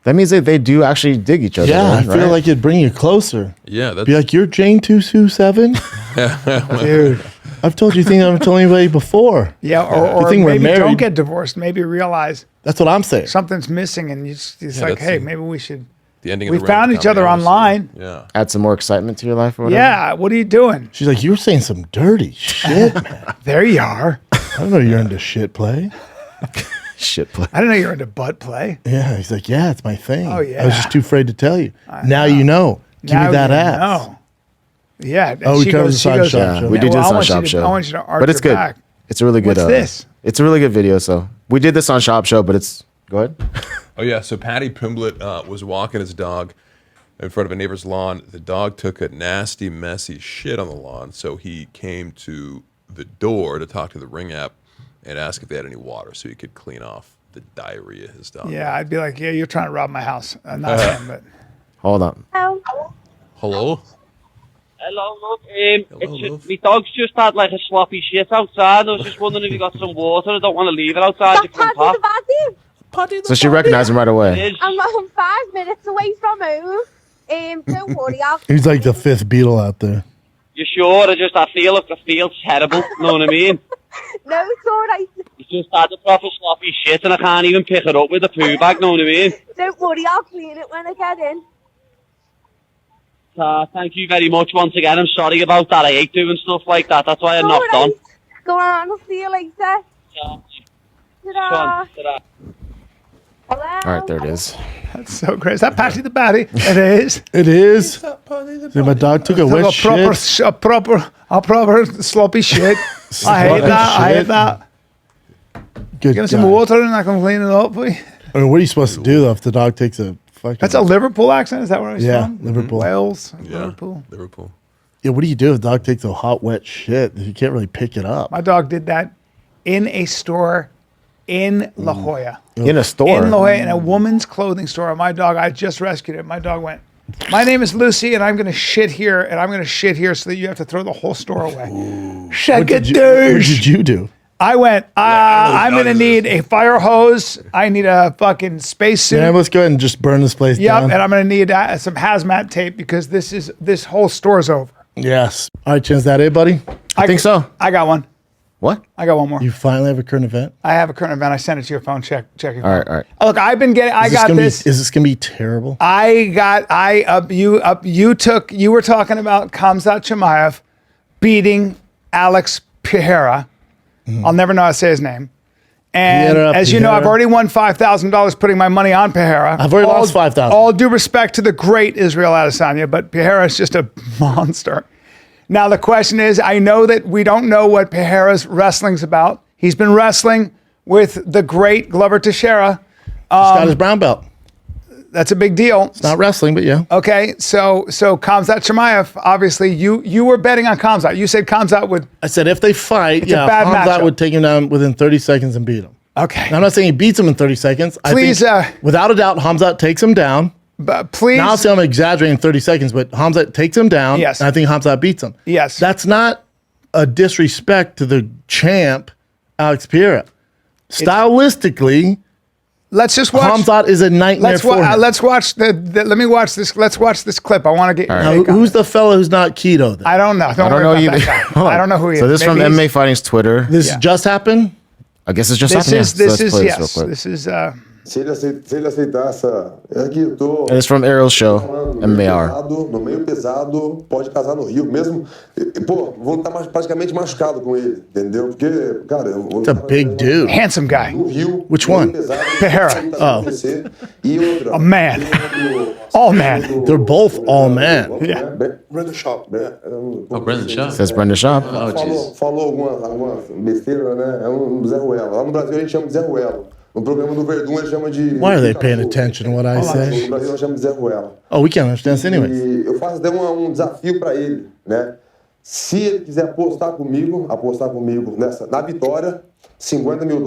That means that they do actually dig each other. yeah, I right? feel like it'd bring you closer. Yeah, that's Be like, you're Jane 227? Dude, I've told you things I haven't told anybody before. Yeah, Good or thing we're maybe don't married. get divorced. Maybe realize That's what I'm saying. something's missing, and it's Yeah, like, that's hey, the- maybe we should. the ending. We of the found each other rom-com, online. Yeah, add some more excitement to your life or whatever. Yeah, what are you doing? She's like, you were saying some dirty shit, man. There you are. I don't know you're into shit play. Shit play. I didn't know you were into butt play. Yeah, he's like, yeah, it's my thing. Oh, yeah. I was just too afraid to tell you. Now you know. Give Now me that you ass. know. Yeah. and Oh, we she covered goes- the she side goes, shop show. We did well, this I on want you Shop to- Show. I want you to arch but it's your good. back. It's a really good. What's this? It's a really good video. So we did this on Shop Show, but it's go ahead. Oh yeah, so Patty Pimblett was walking his dog in front of a neighbor's lawn. The dog took a nasty, messy shit on the lawn, so he came to the door to talk to the Ring app and ask if they had any water so he could clean off the diarrhea his dog. Yeah, I'd be like, yeah, you're trying to rob my house. Not him, but Hold on. Hello? Hello, look. Hello, love. My dog's just had like a sloppy shit outside. I was just wondering if you got some water. I don't want to leave it outside the front Paddy path. the Baddy. So she recognized him right away. It is. I'm 5 minutes away from home. Don't worry, I'll... He's like the fifth Beatle out there. You sure? I feel terrible. Know what I mean? No, it's all right. He's just had a proper sloppy shit and I can't even pick it up with a poo bag. Know what I mean? Don't worry, I'll clean it when I get in. Thank you very much once again. I'm sorry about that. I hate doing stuff like that. That's why I knocked on. Go on, I'll see you later. Ta-ta. Ta-ta. Hello? All right, there it is. that's so great. Is that Patty the Batty? It is. It is. See, my dog took a Took wet a proper, shit. a proper sloppy shit. I hate that. I hate that. Good Give me some guy. water and I can clean it up for you. I mean, what are you supposed to do though if the dog takes a fucking? That's a Liverpool accent. Is that where he's Yeah, from? Liverpool. Wales, Yeah, Liverpool. Liverpool. Yeah, what do you do if the dog takes a hot wet shit? You can't really pick it up. My dog did that in a store in La Jolla. In a store. In La Jolla, in a woman's clothing store. My dog, I just rescued it. My dog went, my name is Lucy, and I'm going to shit here, and I'm going to shit here so that you have to throw the whole store away. Shake What it, did you do? I went, I'm going to need a fire hose. I need a fucking spacesuit. Yeah, let's go ahead and just burn this place Yep, down. and I'm going to need some hazmat tape because this whole store's over. Yes. All right, Chin's that it, buddy? I think so. I got one. What? I got one more. You finally have a current event? I have a current event. I sent it to your phone. Check your phone. All right, all right. Look, I've been getting. I got this. Is this gonna be terrible? You were talking about Khamzat Chimaev beating Alex Pereira. I'll never know how to say his name. And as you know, I've already won $5,000 putting my money on Pereira. I've already lost 5,000. All due respect to the great Israel Adesanya, but Pereira is just a monster. Now, the question is, I know that we don't know what Pereira's wrestling's about. He's been wrestling with the great Glover Teixeira. He's got his brown belt. That's a big deal. It's not wrestling, but yeah. Okay, so Khamzat Chimaev, obviously, you were betting on Khamzat. You said Khamzat would. I said if they fight, It's a bad Khamzat matchup. would take him down within 30 seconds and beat him. Okay. Now, I'm not saying he beats him in 30 seconds. Please, I think, without a doubt, Khamzat takes him down. But please. Now I'll say I'm exaggerating 30 seconds, but Khamzat takes him down. Yes. And I think Khamzat beats him. Yes. That's not a disrespect to the champ, Alex Pereira. Stylistically, let's just watch. Khamzat is a nightmare Let's for him. let's watch let me watch this. Let's watch this clip. I want to get. Now, who's the fellow who's not keto then? I don't know. I don't know either. I don't know who he is. So this is from Maybe MMA Fighting's Twitter. This just happened? I guess it's just This happened. is yeah. So this let's is play yes. this real quick. This is Se ele aceitar essa. Aqui, eu tô. And it's from Ariel's show, MMAR. No meio pesado, pode casar no Rio mesmo. Pô, vou estar praticamente machucado com ele, entendeu? Porque, cara, eu vou. It's a big dude. handsome guy. No Rio. Which one? Pereira. Oh. E outra. A man. All man. They're both all men. Yeah. Brenda Schaub. Oh, Brendan Schaub. Says Brenda Schaub. Oh, jeez. Falou alguma besteira, né? É Zé Ruela. Lá no Brasil a gente chama de Zé Ruela. No programa do Verdun ele chama de. Why are they paying attention to what I No say? Brasil nós chamamos de Zé Ruela. Oh, we can't understand this anyways. E eu faço até um desafio para ele, né? Se ele quiser apostar comigo na vitória, $50 mil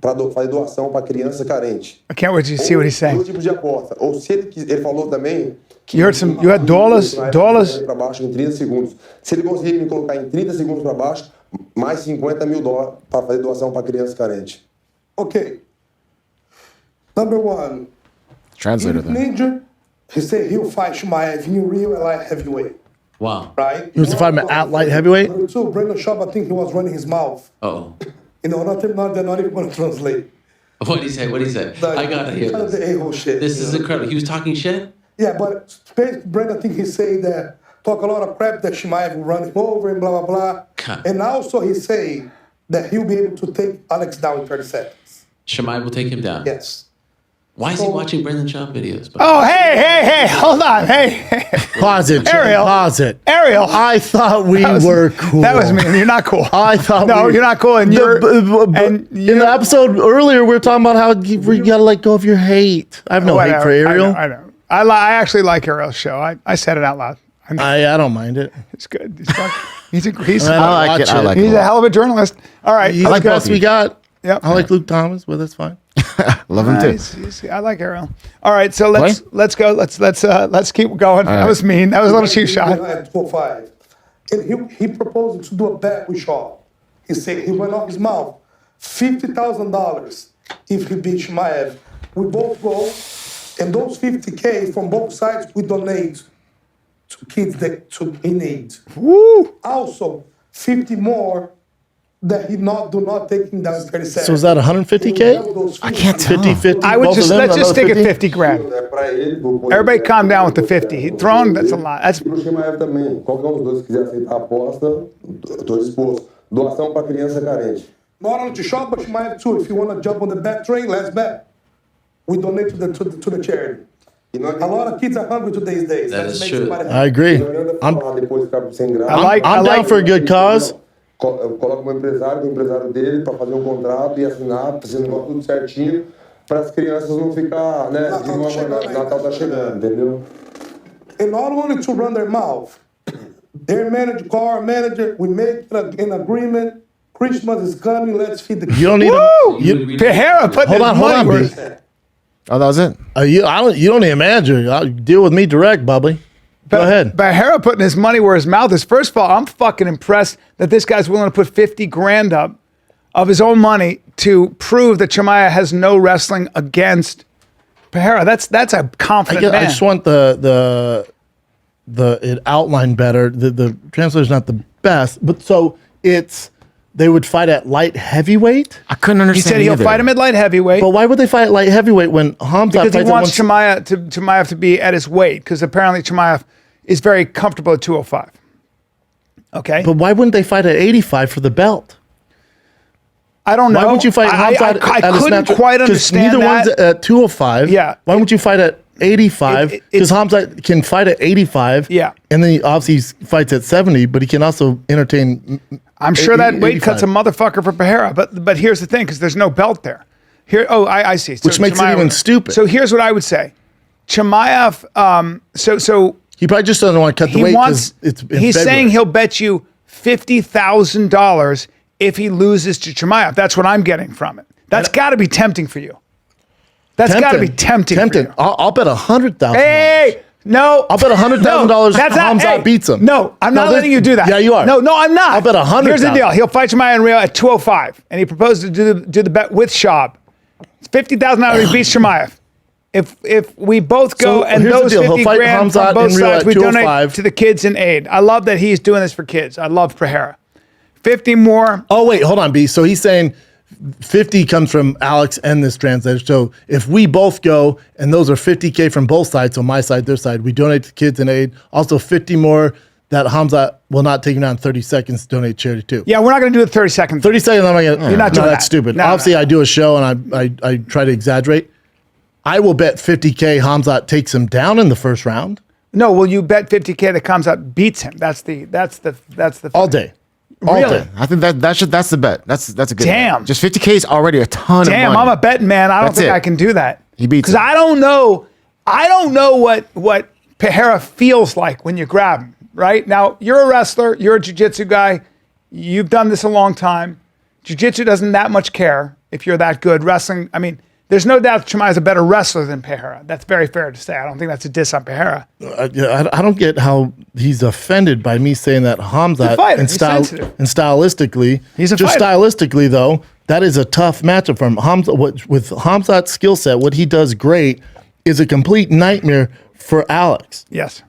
para fazer doação para criança carente. I can't wait to see what he's saying. Dois tipos de aposta. Ou se ele falou também que You had dollars. para baixo em 30 segundos. Se ele conseguir me colocar em 30 segundos para baixo, mais $50 mil para fazer doação para criança carente. Okay. Number one. Translator then. Ninja, he said he'll fight Chimaev in Rio at light heavyweight. Wow. Right? He was to fight him at light heavyweight? Number two, Brandon Schaub, I think he was running his mouth. Oh. You know, they're not even going to translate. What did he say? What did he say? I gotta hear Kind of this. the a-hole shit. This you is know? incredible. He was talking shit? Yeah, but Brandon, I think he say that, talk a lot of crap that Chimaev will run him over and blah, blah, blah. And also he say that he'll be able to take Alex down in 30 seconds. Chimaev will take him down. Yes. Why is he watching Brendan Schaub videos? Oh, hey, hold on. Hey. Pause it, Jay. Ariel. Pause it. Ariel. I thought we were cool. That was me. You're not cool. I thought no, you're not cool. And you're in the episode earlier, we were talking about how you gotta let go of your hate. I have no hate for Ariel. I know. I actually like Ariel's show. I said it out loud. I don't mind it. It's good. He's a I like it. I like He's it. a hell of a journalist. All right. He's the best we got. Yep. I like Luke Thomas, but that's fine. Love him too. I like Ariel. All right, so let's go. Let's keep going. That was mean. That was a little cheap shot. At 205. And he proposed to do a bet with Schaub. He said he went off his mouth. $50,000 if he beat Chimaev. We both go, and those $50K from both sides we donate to kids that in need. Woo! Also, 50 more that do not take him down 37. So is that 150K? I can't tell. 50. I would let's just stick at 50 grand. Everybody calm down with the 50. Throwing, that's a lot. That's Pro Chimaev também. Qualquer um dos dois que quiser aceitar a aposta, estou disposto. Doação para criança carente. Not only to Schaub, but Chimaev too. If you want to jump on the bet train, let's bet. We donate to the charity. A lot of kids are hungry these days. That is true. I agree. I'm down for a good cause. Coloca o empresário dele para fazer contrato e assinar, fazendo tudo certinho, para as crianças não ficar, né? Natal tá chegando, entendeu? And not only to run their mouth, their car manager, we make an agreement. Christmas is coming. Let's feed the kids. You don't need Pereira put hold on, money. Oh, that was it. You don't need a manager. Deal with me direct, Bubbly. Go ahead. Pereira putting his money where his mouth is. First of all, I'm fucking impressed that this guy's willing to put 50 grand up of his own money to prove that Chimaev has no wrestling against Pereira. That's a confident man. I just want the it outlined better. The translator's not the best, but so they would fight at light heavyweight. I couldn't understand. He said he'll fight him at light heavyweight. But why would they fight at light heavyweight when Hamza because he wants Chimaev to be at his weight, because apparently Chimaev is very comfortable at 205. Okay. But why wouldn't they fight at 85 for the belt? I don't know. Why would you fight Hamza I couldn't quite understand neither that. one's at 205. Yeah. Why wouldn't you fight at 85? Because Hamza can fight at 85. Yeah. And then he obviously fights at 70, but he can also entertain. I'm sure that weight cuts a motherfucker for Pereira. But here's the thing, because there's no belt there. I see. So Which makes it even stupid. So here's what I would say. Chimaev, so he probably just doesn't want to cut the weight because it's in he's February. saying he'll bet you $50,000 if he loses to Chimaev. That's what I'm getting from it. That's got to be tempting for you. That's got to be tempting. For you. I'll bet $100,000. Hey, no. I'll bet $100,000 Hamza beats him. No, I'm not letting you do that. Yeah, you are. No, I'm not. I'll bet $100,000. Here's the deal. He'll fight Chimaev in Rio at 205, and he proposed to do the bet with Schaub. It's $50,000 if he beats Chimaev. If we both go and those 50 grand from both sides, we donate to the kids in aid. I love that he's doing this for kids. I love Pereira. 50 more. Oh, wait, hold on, B. So he's saying 50 comes from Alex and this translator. So if we both go, and those are 50K from both sides, so my side, their side, we donate to kids in aid. Also 50 more that Hamza will not take him down in 30 seconds, donate charity too. Yeah, we're not going to do the 30 seconds. 30 seconds, I'm not going to. You're not doing that. That's stupid. No, Obviously, I do a show and I try to exaggerate. I will bet 50K Hamzat takes him down in the first round. No, well, you bet 50K that comes up beats him. That's the all day. All Really? day. I think that's the bet. That's a good Damn. bet. Just 50K is already a ton of money. Damn, I'm a betting man. I don't That's think it. I can do that. He beats because him. I don't know what Pereira feels like when you grab him. Right now, you're a wrestler. You're a jiu-jitsu guy. You've done this a long time. Jiu-jitsu doesn't that much care if you're that good. Wrestling, I mean, there's no doubt Chimaev is a better wrestler than Pereira. That's very fair to say. I don't think that's a diss on Pereira. I don't get how he's offended by me saying that Hamzat and stylistically. He's a just fighter. Stylistically though, that is a tough matchup for him. With Hamzat's skill set, what he does great is a complete nightmare for Alex. Yes.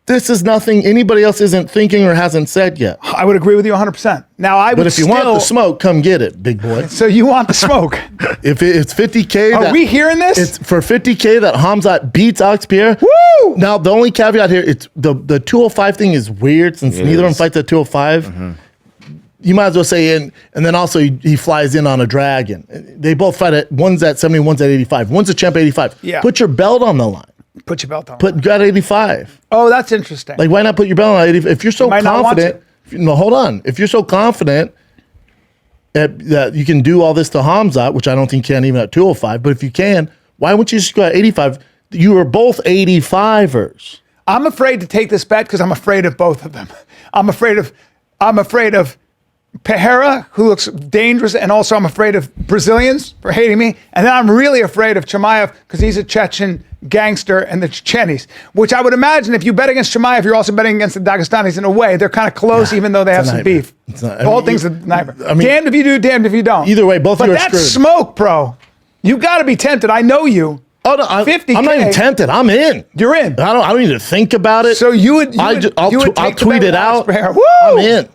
This is nothing anybody else isn't thinking or hasn't said yet. I would agree with you 100%. Now, But if you want the smoke, come get it, big boy. So you want the smoke? If it's 50K, Are we hearing this? It's for 50K that Hamzat beats Alex Pereira. Woo! Now the only caveat here, it's the 205 thing is weird since neither of them fights at 205. you might as well say, and then also he flies in on a dragon. They both fight at, one's at 70, one's at 85. One's a champ 85. Yeah. Put your belt on the line. Put your belt on. Got 85. Oh, that's interesting. Like, why not put your belt on 85? If you're so confident, no, hold on. If you're so confident that you can do all this to Hamzat, which I don't think you can even at 205, but if you can, why wouldn't you just go at 85? You are both 85ers. I'm afraid to take this bet because I'm afraid of both of them. I'm afraid of Pereira, who looks dangerous, and also I'm afraid of Brazilians for hating me. And then I'm really afraid of Chimaev because he's a Chechen gangster and the Chechenis, which I would imagine if you bet against Chimaev, you're also betting against the Dagestanis in a way. They're kind of close, even though they have some beef. The whole thing's a nightmare. I mean, damned if you do, damned if you don't. Either way, both of you are screwed. But that's smoke, bro. You got to be tempted. I know you. Oh, no, 50K. I'm not even tempted. I'm in. You're in. I don't need to think about it. So I'll tweet it out. Woo! I'm in.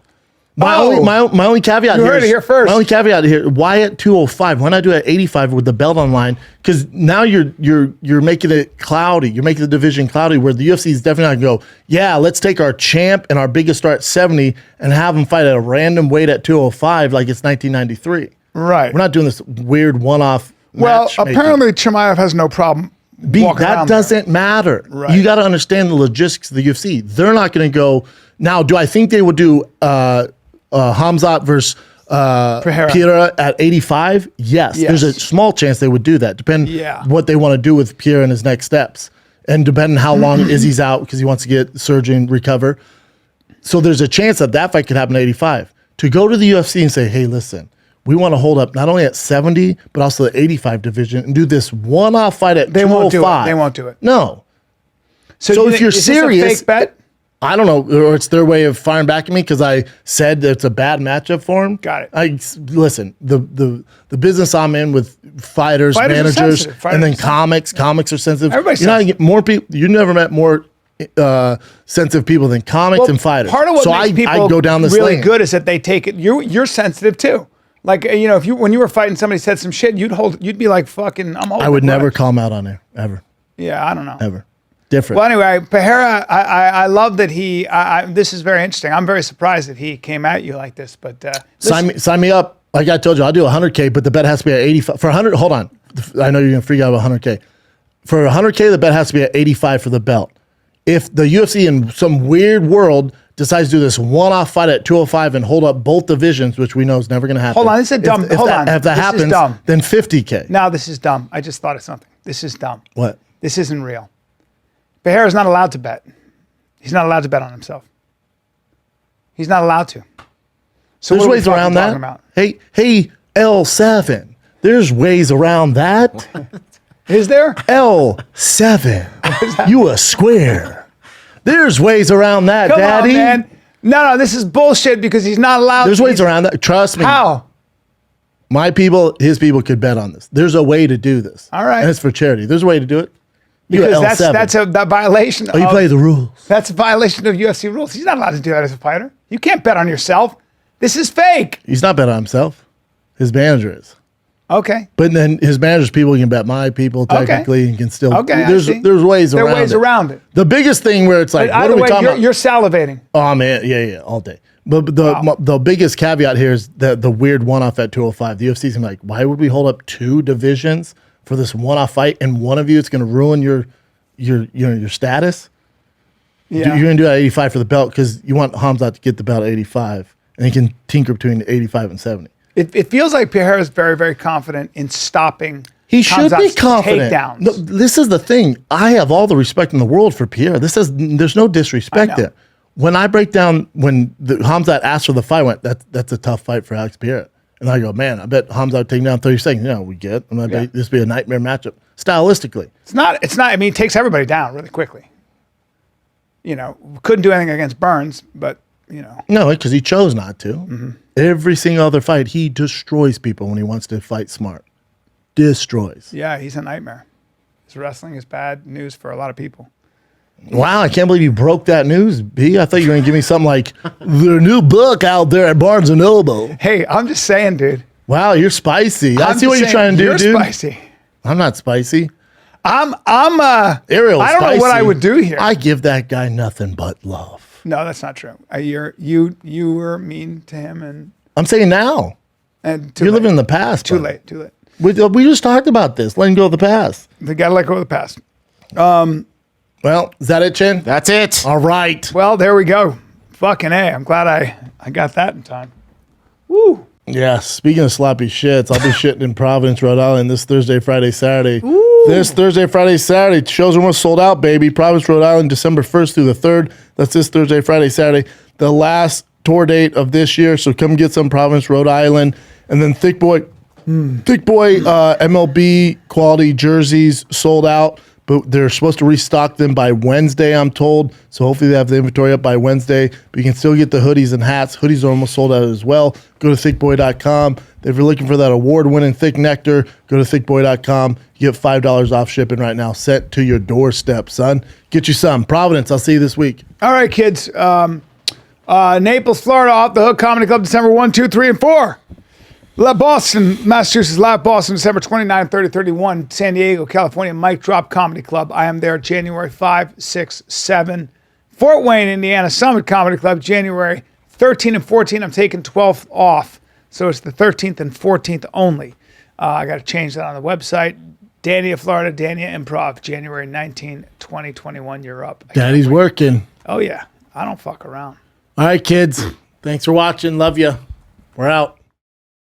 My only caveat you here heard it here first. My only caveat here, why at 205? Why not do it at 85 with the belt on line? Because now you're making it cloudy. You're making the division cloudy where the UFC is definitely not going to go, yeah, let's take our champ and our biggest star at 70 and have them fight at a random weight at 205 like it's 1993. Right. We're not doing this weird one-off Well, apparently Chimaev has no problem walking around that doesn't matter. Right. You got to understand the logistics of the UFC. They're not going to go, now, do I think they would do Hamzat versus Pereira at 85? Yes. There's a small chance they would do that, depending what they want to do with Pereira and his next steps. And depending how long Izzy's out because he wants to get surgery and recover. So there's a chance that fight could happen at 85. To go to the UFC and say, hey, listen, we want to hold up not only at 70, but also the 85 division and do this one-off fight at 205. They won't do it. No. So if you're is serious, this a fake bet? I don't know, or it's their way of firing back at me because I said that it's a bad matchup for him. Got it. Listen, the business I'm in with fighters managers, and then comics. Comics are sensitive. Everybody's more people. You never met more sensitive people than comics and fighters. Part of what makes people I go down this really lane. good is that they take it. You're sensitive too. Like, you know, when you were fighting, somebody said some shit, you'd be like, fucking, I'm holding. I would never call him out on there ever. Yeah, I don't know. Ever. Different. Well, anyway, Pereira, I love that he. This is very interesting. I'm very surprised that he came at you like this. But sign me up. Like I told you, I'll do 100K, but the bet has to be at 85. For 100, hold on. I know you're gonna freak out about 100K. For 100K, the bet has to be at 85 for the belt. If the UFC in some weird world decides to do this one-off fight at 205 and hold up both divisions, which we know is never going to happen. Hold on, this is dumb. If that happens, then 50K. No, this is dumb. I just thought of something. This is dumb. What? This isn't real. Pereira's not allowed to bet. He's not allowed to bet on himself. He's not allowed to. So there's ways around that. About? Hey, L7. There's ways around that. Is there? L7. You a square. There's ways around that, Come Daddy. on, man. No, this is bullshit because he's not allowed. There's ways around that. Trust me. How? My people, his people could bet on this. There's a way to do this. All right. And it's for charity. There's a way to do it. Because that's a violation. You play the rules. That's a violation of UFC rules. He's not allowed to do that as a fighter. You can't bet on yourself. This is fake. He's not betting on himself. His manager is. Okay. But then his manager's people can bet my people technically and can still. Okay. There's ways around it. There are ways around it. The biggest thing where it's like, what are we talking about? You're salivating. Oh man, yeah, all day. But the biggest caveat here is the weird one-off at 205. The UFC's gonna be like, why would we hold up two divisions for this one-off fight, and one of you it's gonna ruin your status? Yeah. You're gonna do it at 85 for the belt because you want Hamzat to get the belt at 85, and he can tinker between 85 and 70. It feels like Pereira is very, very confident in stopping. He should be Hamzat's confident. Takedowns. No, this is the thing. I have all the respect in the world for Pierre. There's no disrespect there. When I break down when the Hamzat asked for the fight, that's a tough fight for Alex Pereira. And I go, man, I bet Hamzat would take down 30 seconds. You know, we get. This would be a nightmare matchup stylistically. It's not. I mean, it takes everybody down really quickly. You know, couldn't do anything against Burns, but you know. No, because he chose not to. Mm-hmm. Every single other fight, he destroys people when he wants to fight smart. Destroys. Yeah, he's a nightmare. His wrestling is bad news for a lot of people. Wow, I can't believe you broke that news, B. I thought you were going to give me something like their new book out there at Barnes & Noble. Hey, I'm just saying, dude. Wow, you're spicy. I see what you're trying to do, dude. You're spicy. I'm not spicy. I'm Ariel's I don't spicy. know what I would do here. I give that guy nothing but love. No, that's not true. You were mean to him, and I'm saying now. And you're living in the past. Too buddy. late. We just talked about this. Letting go of the past. They got to let go of the past. Well, is that it, Chin? That's it. All right. Well, there we go. Fucking A. I'm glad I got that in time. Woo. Yeah, speaking of sloppy shits, I'll be shitting in Providence, Rhode Island this Thursday, Friday, Saturday. Ooh. This Thursday, Friday, Saturday. Shows are almost sold out, baby. Providence, Rhode Island, December 1st through the 3rd. That's this Thursday, Friday, Saturday. The last tour date of this year, so come get some Providence, Rhode Island. And then Thicccboy MLB quality jerseys sold out, but they're supposed to restock them by Wednesday, I'm told. So hopefully they have the inventory up by Wednesday. But you can still get the hoodies and hats. Hoodies are almost sold out as well. Go to thickboy.com. If you're looking for that award-winning thick nectar, go to thickboy.com. You get $5 off shipping right now, sent to your doorstep, son. Get you some. Providence, I'll see you this week. All right, kids. Naples, Florida, Off the Hook Comedy Club, December 1, 2, 3, and 4. Boston, Massachusetts, Live Boston, December 29, 30, 31. San Diego, California, Mic Drop Comedy Club. I am there January 5, 6, 7. Fort Wayne, Indiana, Summit Comedy Club, January 13 and 14. I'm taking 12th off, so it's the 13th and 14th only. I got to change that on the website. Dania, Florida, Dania Improv, January 19, 2021. You're up. Daddy's working. Oh, yeah. I don't fuck around. All right, kids. Thanks for watching. Love you. We're out.